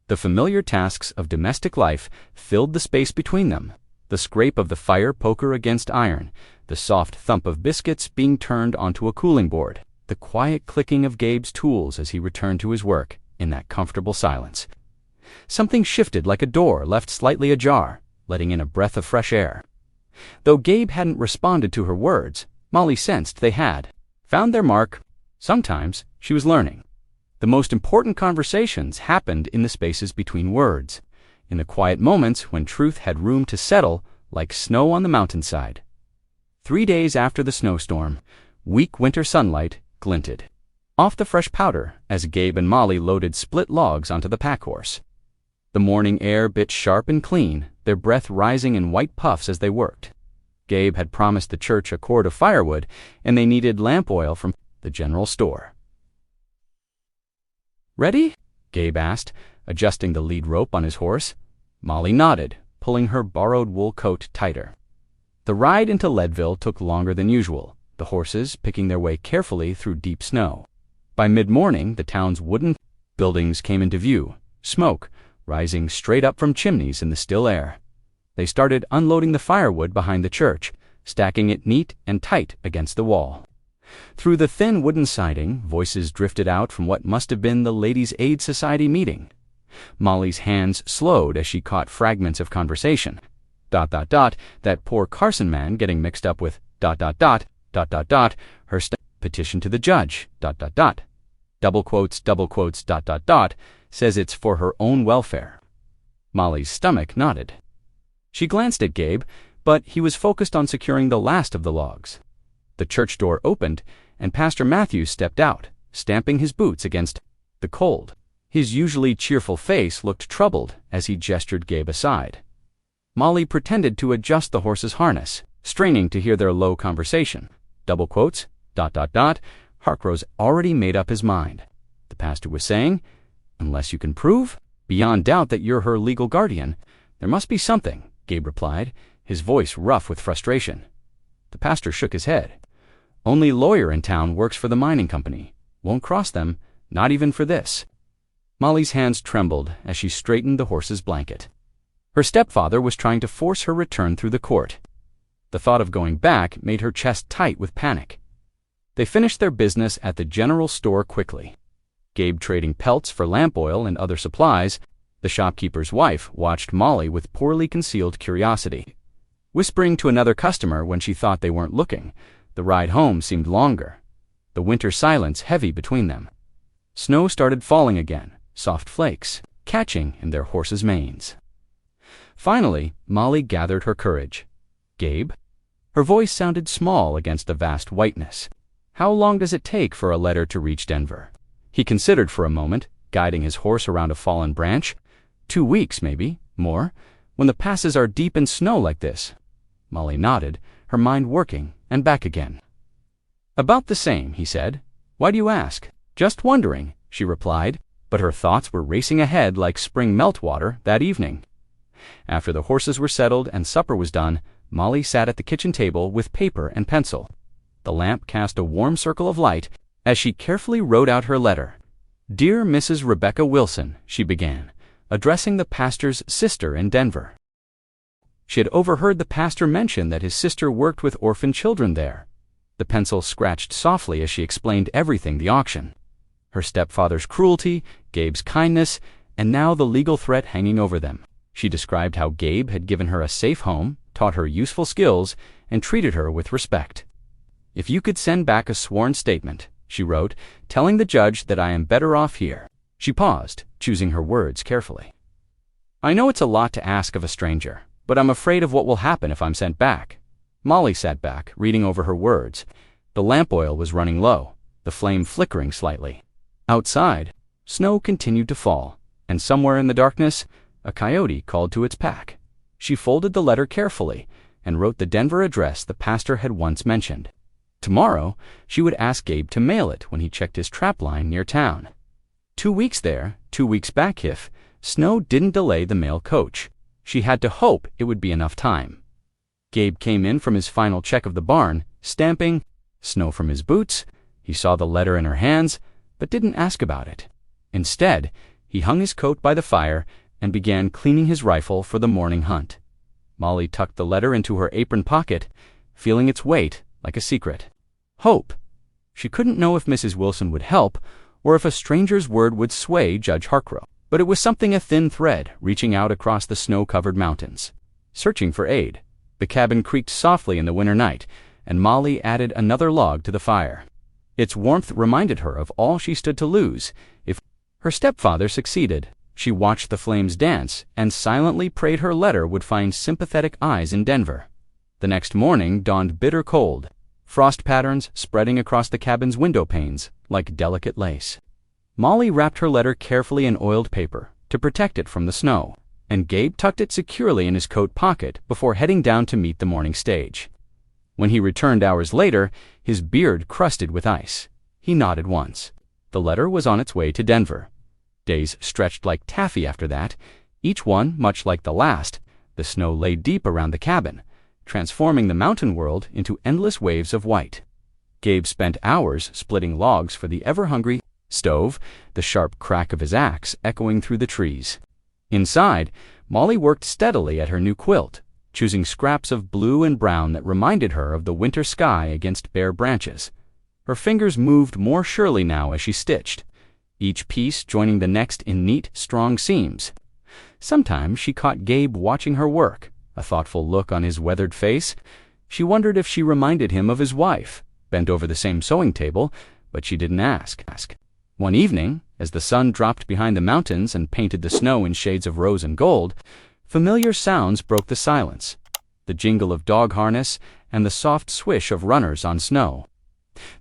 Speaker 1: The familiar tasks of domestic life filled the space between them, the scrape of the fire poker against iron, the soft thump of biscuits being turned onto a cooling board, the quiet clicking of Gabe's tools as he returned to his work in that comfortable silence. Something shifted like a door left slightly ajar, letting in a breath of fresh air. Though Gabe hadn't responded to her words, Molly sensed they had. Found their mark. Sometimes she was learning. The most important conversations happened in the spaces between words, in the quiet moments when truth had room to settle like snow on the mountainside. 3 days after the snowstorm, weak winter sunlight glinted off the fresh powder as Gabe and Molly loaded split logs onto the pack horse. The morning air bit sharp and clean, their breath rising in white puffs as they worked. Gabe had promised the church a cord of firewood, and they needed lamp oil from the general store. "Ready?" Gabe asked, adjusting the lead rope on his horse. Molly nodded, pulling her borrowed wool coat tighter. The ride into Leadville took longer than usual, the horses picking their way carefully through deep snow. By mid-morning, the town's wooden buildings came into view, smoke rising straight up from chimneys in the still air. They started unloading the firewood behind the church, stacking it neat and tight against the wall. Through the thin wooden siding, voices drifted out from what must have been the Ladies' Aid Society meeting. Molly's hands slowed as she caught fragments of conversation. ... that poor Carson man getting mixed up with ... her petition to the judge ... double quotes, says it's for her own welfare. Molly's stomach nodded. She glanced at Gabe, but he was focused on securing the last of the logs. The church door opened, and Pastor Matthews stepped out, stamping his boots against the cold. His usually cheerful face looked troubled as he gestured Gabe aside. Molly pretended to adjust the horse's harness, straining to hear their low conversation. Double quotes, ... Harkrose already made up his mind. The pastor was saying, "Unless you can prove, beyond doubt, that you're her legal guardian, there must be something," Gabe replied, his voice rough with frustration. The pastor shook his head. "Only lawyer in town works for the mining company. Won't cross them, not even for this." Molly's hands trembled as she straightened the horse's blanket. Her stepfather was trying to force her return through the court. The thought of going back made her chest tight with panic. They finished their business at the general store quickly. Gabe trading pelts for lamp oil and other supplies. The shopkeeper's wife watched Molly with poorly concealed curiosity. Whispering to another customer when she thought they weren't looking, the ride home seemed longer, the winter silence heavy between them. Snow started falling again, soft flakes, catching in their horses' manes. Finally, Molly gathered her courage. "Gabe, Her voice sounded small against the vast whiteness. "How long does it take for a letter to reach Denver?" He considered for a moment, guiding his horse around a fallen branch. 2 weeks, maybe. More. When the passes are deep in snow like this." Molly nodded, her mind working, and back again. "About the same," he said. "Why do you ask?" "Just wondering," she replied, but her thoughts were racing ahead like spring meltwater that evening. After the horses were settled and supper was done, Molly sat at the kitchen table with paper and pencil. The lamp cast a warm circle of light as she carefully wrote out her letter. "Dear Mrs. Rebecca Wilson," she began, addressing the pastor's sister in Denver. She had overheard the pastor mention that his sister worked with orphan children there. The pencil scratched softly as she explained everything: the auction, her stepfather's cruelty, Gabe's kindness, and now the legal threat hanging over them. She described how Gabe had given her a safe home, taught her useful skills, and treated her with respect. "If you could send back a sworn statement," she wrote, "telling the judge that I am better off here." She paused, choosing her words carefully. "I know it's a lot to ask of a stranger, but I'm afraid of what will happen if I'm sent back." Molly sat back, reading over her words. The lamp oil was running low, the flame flickering slightly. Outside, snow continued to fall, and somewhere in the darkness, a coyote called to its pack. She folded the letter carefully and wrote the Denver address the pastor had once mentioned. Tomorrow, she would ask Gabe to mail it when he checked his trap line near town. 2 weeks there, 2 weeks back if snow didn't delay the mail coach. She had to hope it would be enough time. Gabe came in from his final check of the barn, stamping, snow from his boots. He saw the letter in her hands, but didn't ask about it. Instead, he hung his coat by the fire and began cleaning his rifle for the morning hunt. Molly tucked the letter into her apron pocket, feeling its weight like a secret. Hope. She couldn't know if Mrs. Wilson would help, or if a stranger's word would sway Judge Harkrow. But it was something a thin thread reaching out across the snow-covered mountains. Searching for aid. The cabin creaked softly in the winter night, and Molly added another log to the fire. Its warmth reminded her of all she stood to lose if her stepfather succeeded. She watched the flames dance and silently prayed her letter would find sympathetic eyes in Denver. The next morning dawned bitter cold, frost patterns spreading across the cabin's window panes like delicate lace. Molly wrapped her letter carefully in oiled paper to protect it from the snow, and Gabe tucked it securely in his coat pocket before heading down to meet the morning stage. When he returned hours later, his beard crusted with ice. He nodded once. The letter was on its way to Denver. Days stretched like taffy after that, each one much like the last. The snow lay deep around the cabin, transforming the mountain world into endless waves of white. Gabe spent hours splitting logs for the ever-hungry stove, the sharp crack of his axe echoing through the trees. Inside, Molly worked steadily at her new quilt, choosing scraps of blue and brown that reminded her of the winter sky against bare branches. Her fingers moved more surely now as she stitched, each piece joining the next in neat, strong seams. Sometimes she caught Gabe watching her work, a thoughtful look on his weathered face. She wondered if she reminded him of his wife, bent over the same sewing table, but she didn't ask. One evening, as the sun dropped behind the mountains and painted the snow in shades of rose and gold, familiar sounds broke the silence, the jingle of dog harness and the soft swish of runners on snow.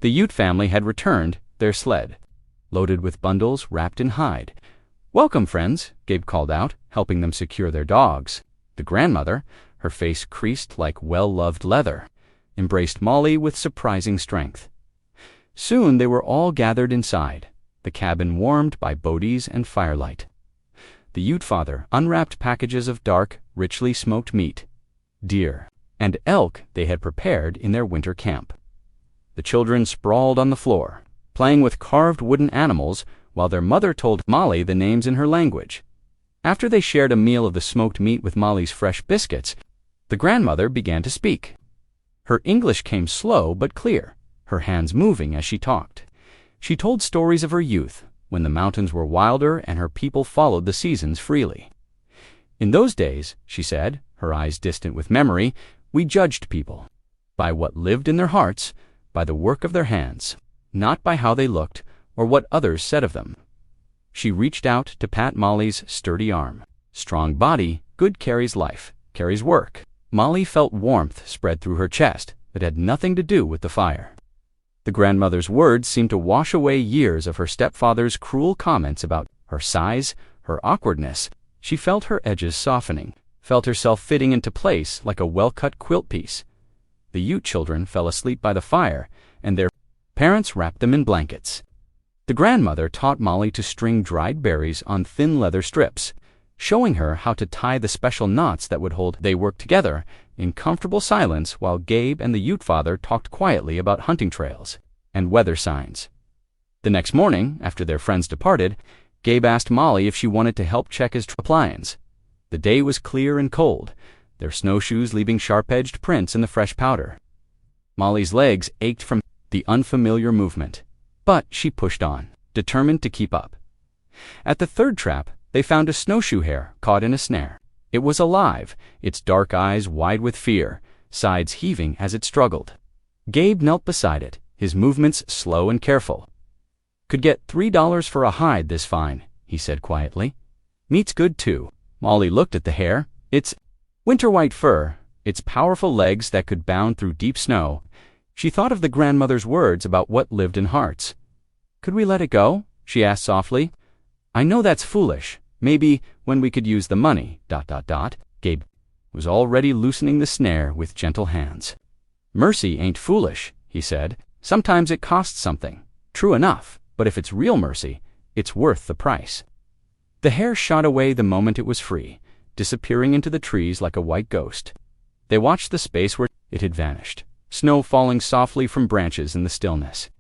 Speaker 1: The Ute family had returned, their sled, loaded with bundles wrapped in hide. "Welcome, friends," Gabe called out, helping them secure their dogs. The grandmother, her face creased like well-loved leather, embraced Molly with surprising strength. Soon they were all gathered inside, the cabin warmed by bodies and firelight. The Ute father unwrapped packages of dark, richly smoked meat, deer, and elk they had prepared in their winter camp. The children sprawled on the floor, playing with carved wooden animals while their mother told Molly the names in her language. After they shared a meal of the smoked meat with Molly's fresh biscuits, the grandmother began to speak. Her English came slow but clear, her hands moving as she talked. She told stories of her youth, when the mountains were wilder and her people followed the seasons freely. "In those days," she said, her eyes distant with memory, "we judged people by what lived in their hearts, by the work of their hands, not by how they looked or what others said of them." She reached out to pat Molly's sturdy arm. "Strong body, good carries life, carries work. Molly felt warmth spread through her chest that had nothing to do with the fire. The grandmother's words seemed to wash away years of her stepfather's cruel comments about her size, her awkwardness. She felt her edges softening, felt herself fitting into place like a well-cut quilt piece. The Ute children fell asleep by the fire, and their parents wrapped them in blankets. The grandmother taught Molly to string dried berries on thin leather strips, showing her how to tie the special knots that would hold. They worked together in comfortable silence while Gabe and the Ute father talked quietly about hunting trails and weather signs. The next morning, after their friends departed, Gabe asked Molly if she wanted to help check his appliance. The day was clear and cold, their snowshoes leaving sharp-edged prints in the fresh powder. Molly's legs ached from the unfamiliar movement, but she pushed on, determined to keep up. At the third trap, they found a snowshoe hare caught in a snare. It was alive, its dark eyes wide with fear, sides heaving as it struggled. Gabe knelt beside it, his movements slow and careful. "Could get $3 for a hide this fine," he said quietly. "Meat's good too." Molly looked at the hare, its winter white fur, its powerful legs that could bound through deep snow. She thought of the grandmother's words about what lived in hearts. "Could we let it go?" she asked softly. "I know that's foolish. Maybe when we could use the money, ... Gabe was already loosening the snare with gentle hands. "Mercy ain't foolish," he said. "Sometimes it costs something. True enough, but if it's real mercy, it's worth the price." The hare shot away the moment it was free, disappearing into the trees like a white ghost. They watched the space where it had vanished, snow falling softly from branches in the stillness.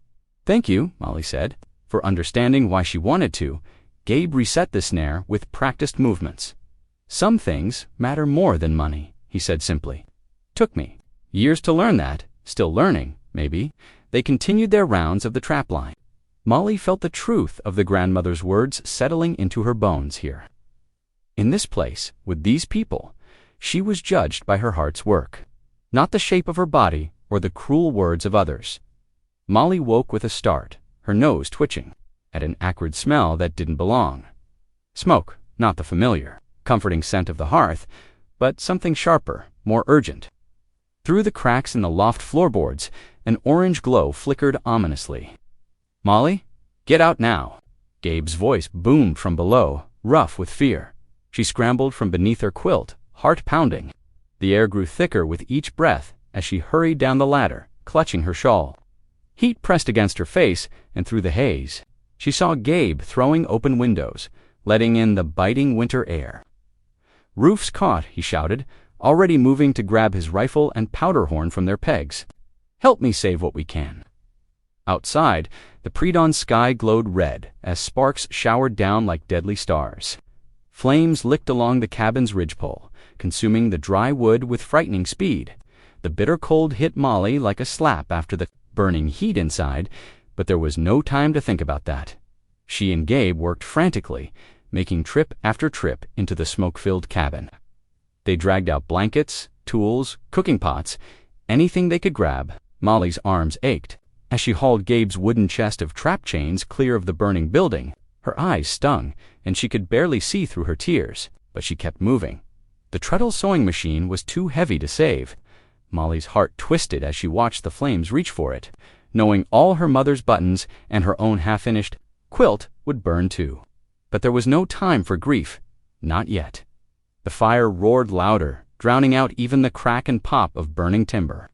Speaker 1: "Thank you," Molly said, for understanding why she wanted to. Gabe reset the snare with practiced movements. "Some things matter more than money," he said simply. "Took me years to learn that, still learning, maybe." They continued their rounds of the trap line. Molly felt the truth of the grandmother's words settling into her bones here. In this place, with these people, she was judged by her heart's work, not the shape of her body or the cruel words of others. Molly woke with a start, her nose twitching, at an acrid smell that didn't belong. Smoke, not the familiar, comforting scent of the hearth, but something sharper, more urgent. Through the cracks in the loft floorboards, an orange glow flickered ominously. "Molly, get out now." Gabe's voice boomed from below, rough with fear. She scrambled from beneath her quilt, heart pounding. The air grew thicker with each breath as she hurried down the ladder, clutching her shawl. Heat pressed against her face, and through the haze, she saw Gabe throwing open windows, letting in the biting winter air. "Roof's caught," he shouted, already moving to grab his rifle and powder horn from their pegs. "Help me save what we can." Outside, the pre-dawn sky glowed red as sparks showered down like deadly stars. Flames licked along the cabin's ridgepole, consuming the dry wood with frightening speed. The bitter cold hit Molly like a slap after the burning heat inside, but there was no time to think about that. She and Gabe worked frantically, making trip after trip into the smoke-filled cabin. They dragged out blankets, tools, cooking pots, anything they could grab. Molly's arms ached. As she hauled Gabe's wooden chest of trap chains clear of the burning building, her eyes stung, and she could barely see through her tears, but she kept moving. The treadle sewing machine was too heavy to save. Molly's heart twisted as she watched the flames reach for it, knowing all her mother's buttons and her own half-finished quilt would burn too. But there was no time for grief. Not yet. The fire roared louder, drowning out even the crack and pop of burning timber.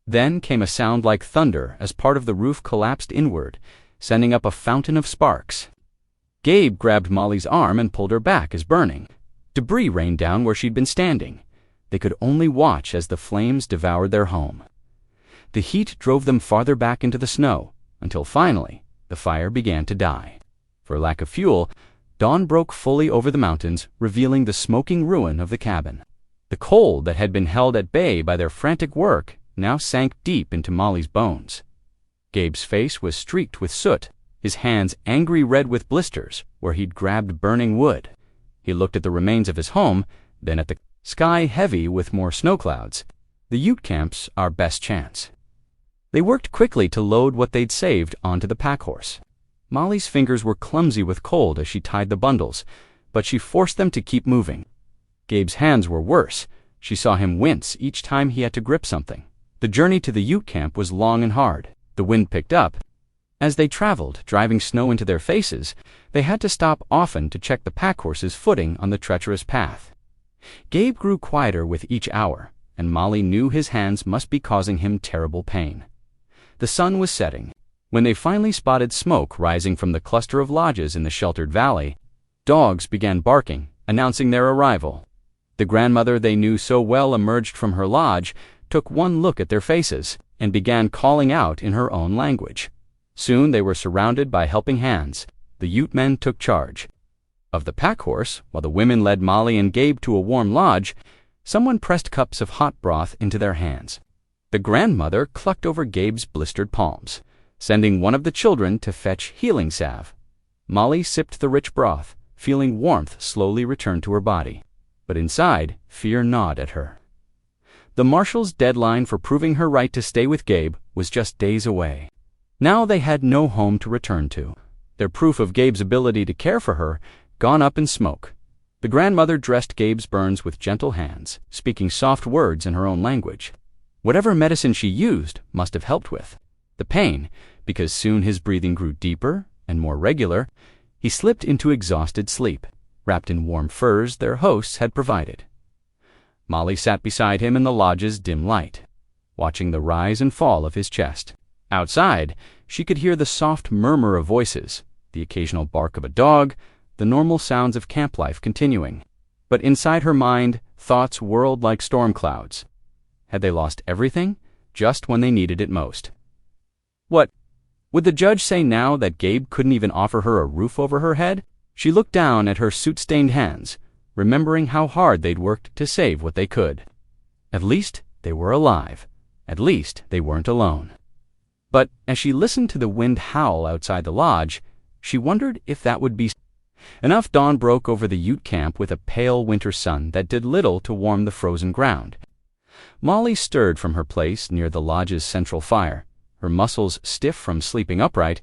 Speaker 1: Then came a sound like thunder as part of the roof collapsed inward, sending up a fountain of sparks. Gabe grabbed Molly's arm and pulled her back as burning. Debris rained down where she'd been standing. They could only watch as the flames devoured their home. The heat drove them farther back into the snow, until finally, the fire began to die. For lack of fuel, dawn broke fully over the mountains, revealing the smoking ruin of the cabin. The cold that had been held at bay by their frantic work now sank deep into Molly's bones. Gabe's face was streaked with soot, his hands angry red with blisters where he'd grabbed burning wood. He looked at the remains of his home, then at the sky heavy with more snow clouds. The Ute camp's our best chance. They worked quickly to load what they'd saved onto the pack horse. Molly's fingers were clumsy with cold as she tied the bundles, but she forced them to keep moving. Gabe's hands were worse, She saw him wince each time he had to grip something. The journey to the Ute camp was long and hard. The wind picked up. As they traveled, driving snow into their faces, they had to stop often to check the pack horse's footing on the treacherous path. Gabe grew quieter with each hour, and Molly knew his hands must be causing him terrible pain. The sun was setting. When they finally spotted smoke rising from the cluster of lodges in the sheltered valley, dogs began barking, announcing their arrival. The grandmother they knew so well emerged from her lodge, took one look at their faces, and began calling out in her own language. Soon they were surrounded by helping hands. The Ute men took charge of the pack horse, while the women led Molly and Gabe to a warm lodge. Someone pressed cups of hot broth into their hands. The grandmother clucked over Gabe's blistered palms, sending one of the children to fetch healing salve. Molly sipped the rich broth, feeling warmth slowly return to her body. But inside, fear gnawed at her. The marshal's deadline for proving her right to stay with Gabe was just days away. Now they had no home to return to. Their proof of Gabe's ability to care for her gone up in smoke. The grandmother dressed Gabe's burns with gentle hands, speaking soft words in her own language. Whatever medicine she used must have helped with the pain, because soon his breathing grew deeper and more regular. He slipped into exhausted sleep, wrapped in warm furs their hosts had provided. Molly sat beside him in the lodge's dim light, watching the rise and fall of his chest. Outside, she could hear the soft murmur of voices, the occasional bark of a dog, the normal sounds of camp life continuing. But inside her mind, thoughts whirled like storm clouds. Had they lost everything, just when they needed it most? What would the judge say now that Gabe couldn't even offer her a roof over her head? She looked down at her soot-stained hands, remembering how hard they'd worked to save what they could. At least they were alive. At least they weren't alone. But as she listened to the wind howl outside the lodge, she wondered if that would be enough. Dawn broke over the Ute camp with a pale winter sun that did little to warm the frozen ground. Molly stirred from her place near the lodge's central fire, her muscles stiff from sleeping upright.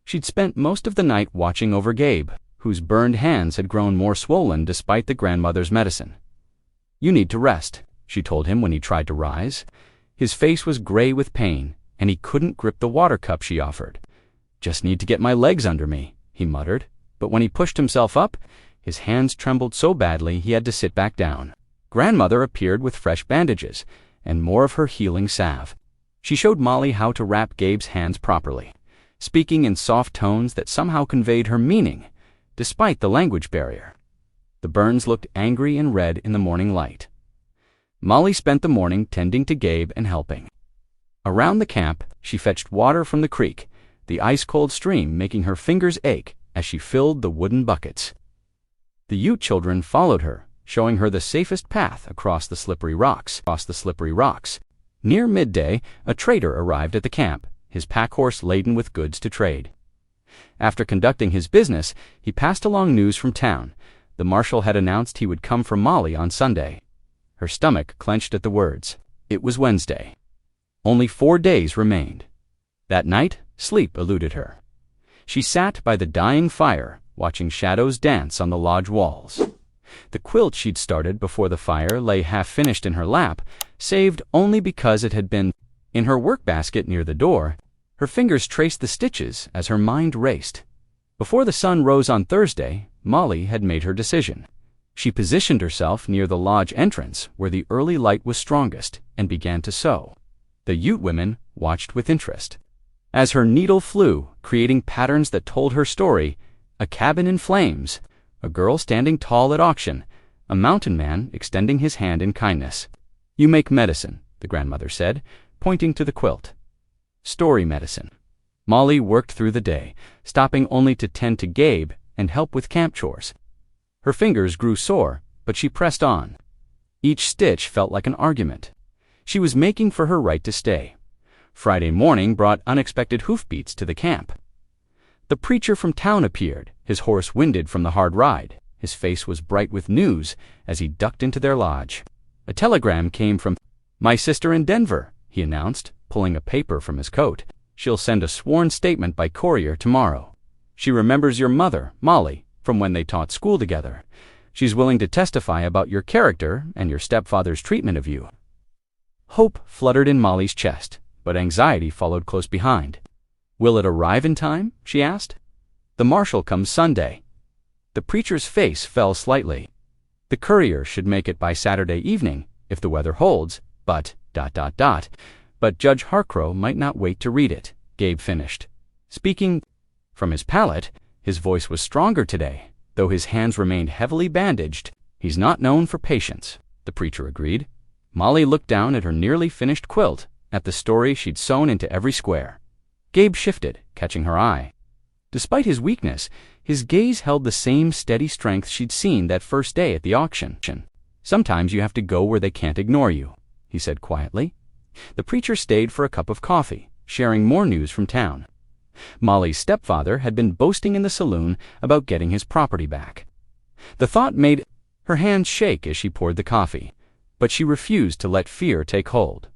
Speaker 1: She'd spent most of the night watching over Gabe, whose burned hands had grown more swollen despite the grandmother's medicine. "You need to rest," she told him when he tried to rise. His face was gray with pain, and he couldn't grip the water cup she offered. "Just need to get my legs under me," he muttered, but when he pushed himself up, his hands trembled so badly he had to sit back down. Grandmother appeared with fresh bandages and more of her healing salve. She showed Molly how to wrap Gabe's hands properly, speaking in soft tones that somehow conveyed her meaning, despite the language barrier. The burns looked angry and red in the morning light. Molly spent the morning tending to Gabe and helping. Around the camp, she fetched water from the creek, the ice-cold stream making her fingers ache as she filled the wooden buckets. The Ute children followed her, showing her the safest path across the slippery rocks. Near midday, a trader arrived at the camp, his pack horse laden with goods to trade. After conducting his business, he passed along news from town. The marshal had announced he would come for Molly on Sunday. Her stomach clenched at the words. It was Wednesday. Only 4 days remained. That night, sleep eluded her. She sat by the dying fire, watching shadows dance on the lodge walls. The quilt she'd started before the fire lay half-finished in her lap, saved only because it had been in her work basket near the door. Her fingers traced the stitches as her mind raced. Before the sun rose on Thursday, Molly had made her decision. She positioned herself near the lodge entrance where the early light was strongest and began to sew. The Ute women watched with interest. As her needle flew, creating patterns that told her story, a cabin in flames, a girl standing tall at auction, a mountain man extending his hand in kindness. "You make medicine," the grandmother said, pointing to the quilt. "Story medicine." Molly worked through the day, stopping only to tend to Gabe and help with camp chores. Her fingers grew sore, but she pressed on. Each stitch felt like an argument. She was making for her right to stay. Friday morning brought unexpected hoofbeats to the camp. The preacher from town appeared, his horse winded from the hard ride. His face was bright with news as he ducked into their lodge. "A telegram came from my sister in Denver," he announced, pulling a paper from his coat. "She'll send a sworn statement by courier tomorrow. She remembers your mother, Molly, from when they taught school together. She's willing to testify about your character and your stepfather's treatment of you." Hope fluttered in Molly's chest, but anxiety followed close behind. "Will it arrive in time?" she asked. "The marshal comes Sunday." The preacher's face fell slightly. "The courier should make it by Saturday evening, if the weather holds, but ... But Judge Harcrow might not wait to read it," Gabe finished. Speaking from his palate, his voice was stronger today, though his hands remained heavily bandaged. "He's not known for patience," the preacher agreed. Molly looked down at her nearly finished quilt, at the story she'd sewn into every square. Gabe shifted, catching her eye. Despite his weakness, his gaze held the same steady strength she'd seen that first day at the auction. "Sometimes you have to go where they can't ignore you," he said quietly. The preacher stayed for a cup of coffee, sharing more news from town. Molly's stepfather had been boasting in the saloon about getting his property back. The thought made her hands shake as she poured the coffee, but she refused to let fear take hold.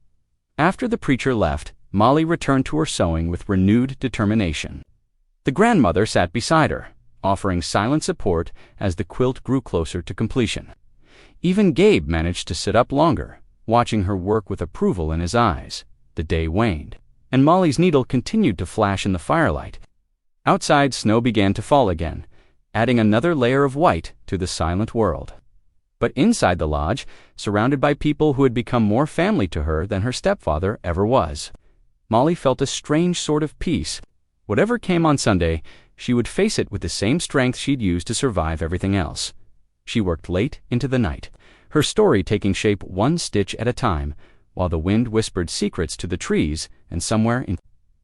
Speaker 1: After the preacher left, Molly returned to her sewing with renewed determination. The grandmother sat beside her, offering silent support as the quilt grew closer to completion. Even Gabe managed to sit up longer, watching her work with approval in his eyes. The day waned, and Molly's needle continued to flash in the firelight. Outside, snow began to fall again, adding another layer of white to the silent world. But inside the lodge, surrounded by people who had become more family to her than her stepfather ever was, Molly felt a strange sort of peace. Whatever came on Sunday, she would face it with the same strength she'd used to survive everything else. She worked late into the night, her story taking shape one stitch at a time, while the wind whispered secrets to the trees, and somewhere in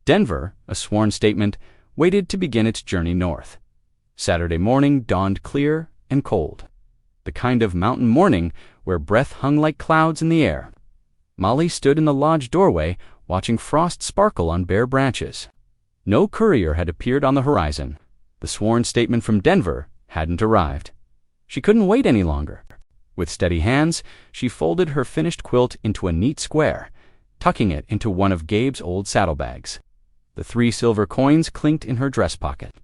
Speaker 1: Denver, a sworn statement waited to begin its journey north. Saturday morning dawned clear and cold, the kind of mountain morning where breath hung like clouds in the air. Molly stood in the lodge doorway, watching frost sparkle on bare branches. No courier had appeared on the horizon. The sworn statement from Denver hadn't arrived. She couldn't wait any longer. With steady hands, she folded her finished quilt into a neat square, tucking it into one of Gabe's old saddlebags. The 3 silver coins clinked in her dress pocket,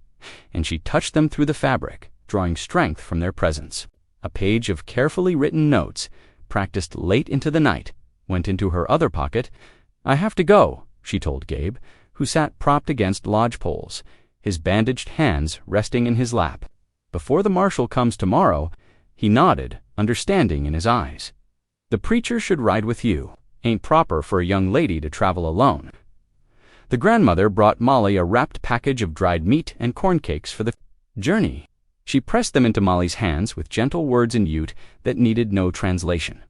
Speaker 1: and she touched them through the fabric, drawing strength from their presence. A page of carefully written notes, practiced late into the night, went into her other pocket. "I have to go," she told Gabe, who sat propped against lodge poles, his bandaged hands resting in his lap. "Before the marshal comes tomorrow," he nodded, understanding in his eyes. "The preacher should ride with you. Ain't proper for a young lady to travel alone." The grandmother brought Molly a wrapped package of dried meat and corn cakes for the journey. She pressed them into Molly's hands with gentle words in Ute that needed no translation.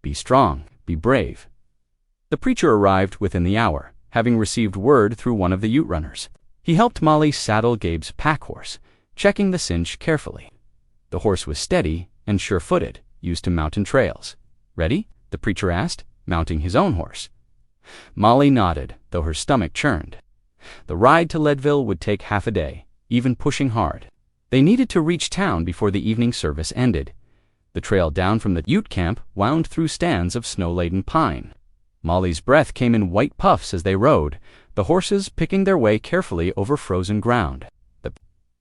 Speaker 1: "Be strong, be brave." The preacher arrived within the hour, having received word through one of the Ute runners. He helped Molly saddle Gabe's pack horse, checking the cinch carefully. The horse was steady and sure-footed, used to mountain trails. "Ready?" the preacher asked, mounting his own horse. Molly nodded, though her stomach churned. The ride to Leadville would take half a day, even pushing hard. They needed to reach town before the evening service ended. The trail down from the Ute camp wound through stands of snow-laden pine. Molly's breath came in white puffs as they rode, the horses picking their way carefully over frozen ground. The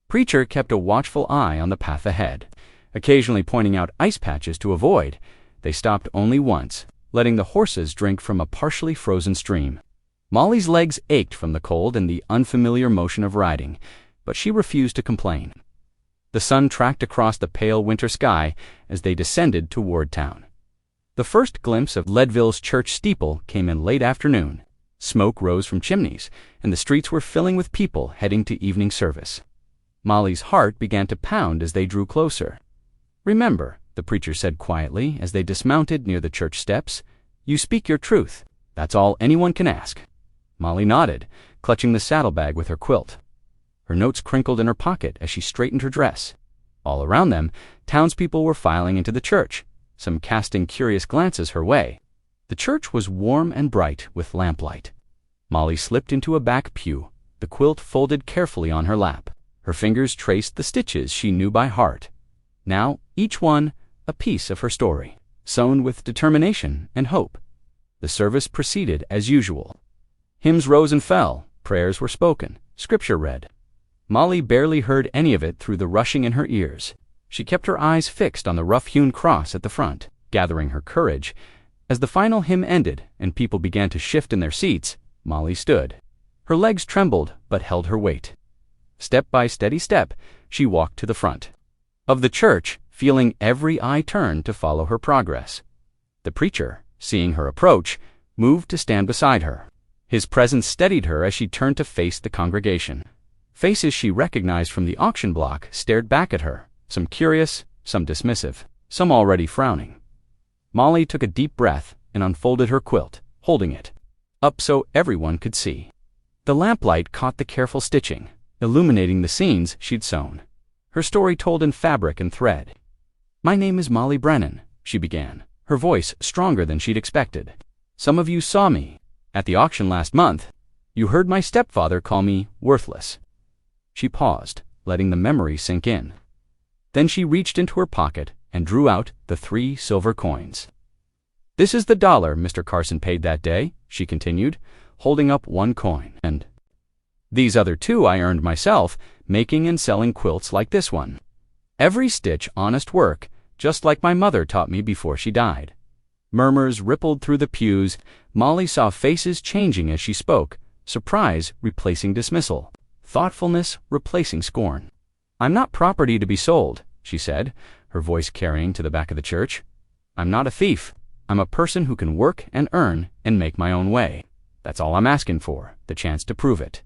Speaker 1: preacher kept a watchful eye on the path ahead, occasionally pointing out ice patches to avoid. They stopped only once, letting the horses drink from a partially frozen stream. Molly's legs ached from the cold and the unfamiliar motion of riding, but she refused to complain. The sun tracked across the pale winter sky as they descended toward town. The first glimpse of Leadville's church steeple came in late afternoon. Smoke rose from chimneys, and the streets were filling with people heading to evening service. Molly's heart began to pound as they drew closer. "Remember," the preacher said quietly as they dismounted near the church steps, "you speak your truth. That's all anyone can ask." Molly nodded, clutching the saddlebag with her quilt. Her notes crinkled in her pocket as she straightened her dress. All around them, townspeople were filing into the church, some casting curious glances her way. The church was warm and bright with lamplight. Molly slipped into a back pew, the quilt folded carefully on her lap. Her fingers traced the stitches she knew by heart. Now, each one, a piece of her story, sewn with determination and hope. The service proceeded as usual. Hymns rose and fell, prayers were spoken, scripture read. Molly barely heard any of it through the rushing in her ears. She kept her eyes fixed on the rough-hewn cross at the front, gathering her courage. As the final hymn ended and people began to shift in their seats, Molly stood. Her legs trembled but held her weight. Step by steady step, she walked to the front of the church, feeling every eye turn to follow her progress. The preacher, seeing her approach, moved to stand beside her. His presence steadied her as she turned to face the congregation. Faces she recognized from the auction block stared back at her, some curious, some dismissive, some already frowning. Molly took a deep breath and unfolded her quilt, holding it up so everyone could see. The lamplight caught the careful stitching, illuminating the scenes she'd sewn, her story told in fabric and thread. "My name is Molly Brennan," she began, her voice stronger than she'd expected. "Some of you saw me at the auction last month. You heard my stepfather call me worthless." She paused, letting the memory sink in. Then she reached into her pocket and drew out the 3 silver coins. "This is the $1 Mr. Carson paid that day," she continued, holding up 1 coin. "And these other 2 I earned myself, making and selling quilts like this one. Every stitch honest work, just like my mother taught me before she died." Murmurs rippled through the pews. Molly saw faces changing as she spoke, surprise replacing dismissal, thoughtfulness replacing scorn. "I'm not property to be sold," she said, her voice carrying to the back of the church. "I'm not a thief. I'm a person who can work and earn and make my own way. That's all I'm asking for, the chance to prove it."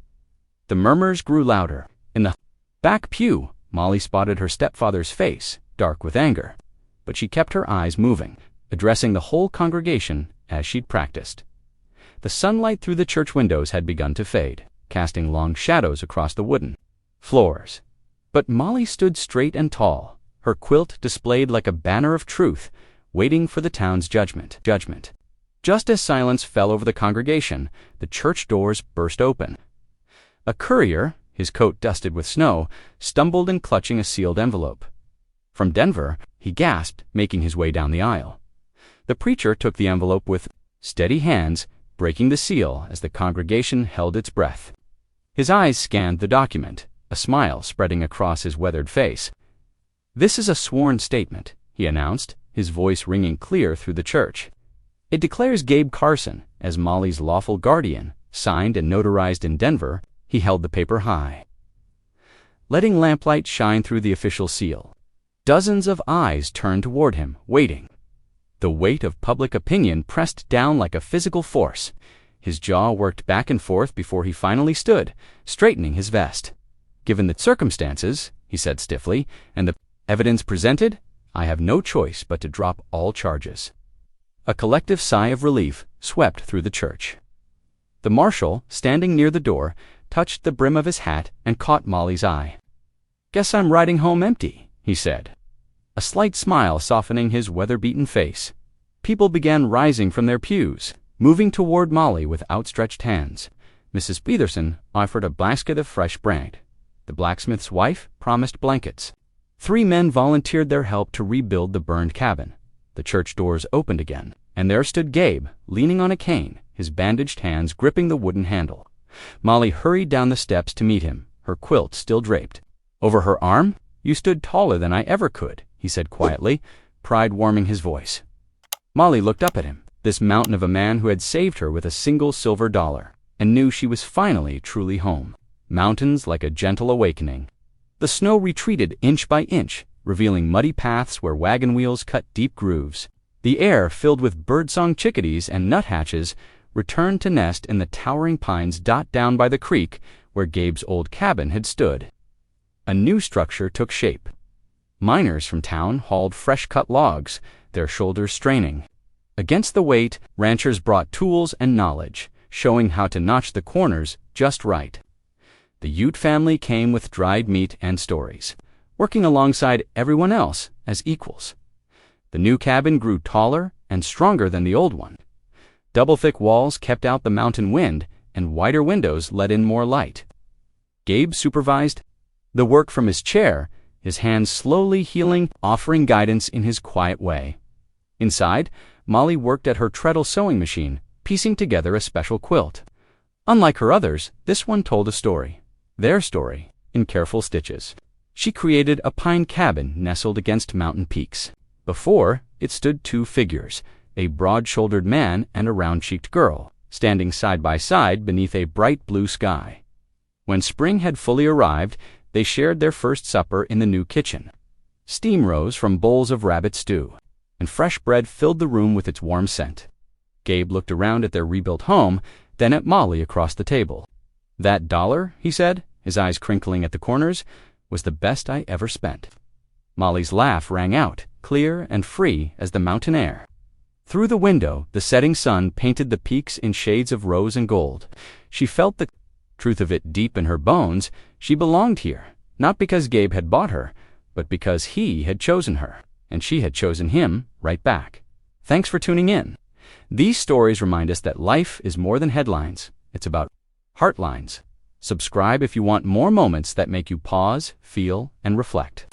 Speaker 1: The murmurs grew louder. In the back pew, Molly spotted her stepfather's face, dark with anger, but she kept her eyes moving, addressing the whole congregation as she'd practiced. The sunlight through the church windows had begun to fade, casting long shadows across the wooden floors. But Molly stood straight and tall, her quilt displayed like a banner of truth, waiting for the town's judgment. Just as silence fell over the congregation, the church doors burst open. A courier, his coat dusted with snow, stumbled in clutching a sealed envelope. From Denver, he gasped, making his way down the aisle. The preacher took the envelope with steady hands, breaking the seal as the congregation held its breath. His eyes scanned the document, a smile spreading across his weathered face. "This is a sworn statement," he announced, his voice ringing clear through the church. "It declares Gabe Carson as Molly's lawful guardian, signed and notarized in Denver." He held the paper high, letting lamplight shine through the official seal. Dozens of eyes turned toward him, waiting. The weight of public opinion pressed down like a physical force. His jaw worked back and forth before he finally stood, straightening his vest. "Given the circumstances," he said stiffly, "and the evidence presented, I have no choice but to drop all charges." A collective sigh of relief swept through the church. The marshal, standing near the door, touched the brim of his hat and caught Molly's eye. "Guess I'm riding home empty," he said, a slight smile softening his weather-beaten face. People began rising from their pews, moving toward Molly with outstretched hands. Mrs. Peterson offered a basket of fresh bread. The blacksmith's wife promised blankets. 3 men volunteered their help to rebuild the burned cabin. The church doors opened again, and there stood Gabe, leaning on a cane, his bandaged hands gripping the wooden handle. Molly hurried down the steps to meet him, her quilt still draped over her arm. "You stood taller than I ever could," he said quietly, pride warming his voice. Molly looked up at him, this mountain of a man who had saved her with a single silver $1, and knew she was finally truly home. Mountains like a gentle awakening. The snow retreated inch by inch, revealing muddy paths where wagon wheels cut deep grooves. The air, filled with birdsong chickadees and nuthatches, returned to nest in the towering pines down by the creek where Gabe's old cabin had stood. A new structure took shape. Miners from town hauled fresh-cut logs, their shoulders straining. Against the weight, ranchers brought tools and knowledge, showing how to notch the corners just right. The Ute family came with dried meat and stories, working alongside everyone else as equals. The new cabin grew taller and stronger than the old one. Double-thick walls kept out the mountain wind, and wider windows let in more light. Gabe supervised the work from his chair, his hands slowly healing, offering guidance in his quiet way. Inside, Molly worked at her treadle sewing machine, piecing together a special quilt. Unlike her others, this one told a story, their story, in careful stitches. She created a pine cabin nestled against mountain peaks. Before it stood two figures, a broad-shouldered man and a round-cheeked girl, standing side by side beneath a bright blue sky. When spring had fully arrived, they shared their first supper in the new kitchen. Steam rose from bowls of rabbit stew, and fresh bread filled the room with its warm scent. Gabe looked around at their rebuilt home, then at Molly across the table. "That $1," he said, his eyes crinkling at the corners, "was the best I ever spent." Molly's laugh rang out, clear and free as the mountain air. Through the window, the setting sun painted the peaks in shades of rose and gold. She felt the truth of it deep in her bones. She belonged here, not because Gabe had bought her, but because he had chosen her, and she had chosen him right back. Thanks for tuning in. These stories remind us that life is more than headlines. It's about heartlines. Subscribe if you want more moments that make you pause, feel, and reflect.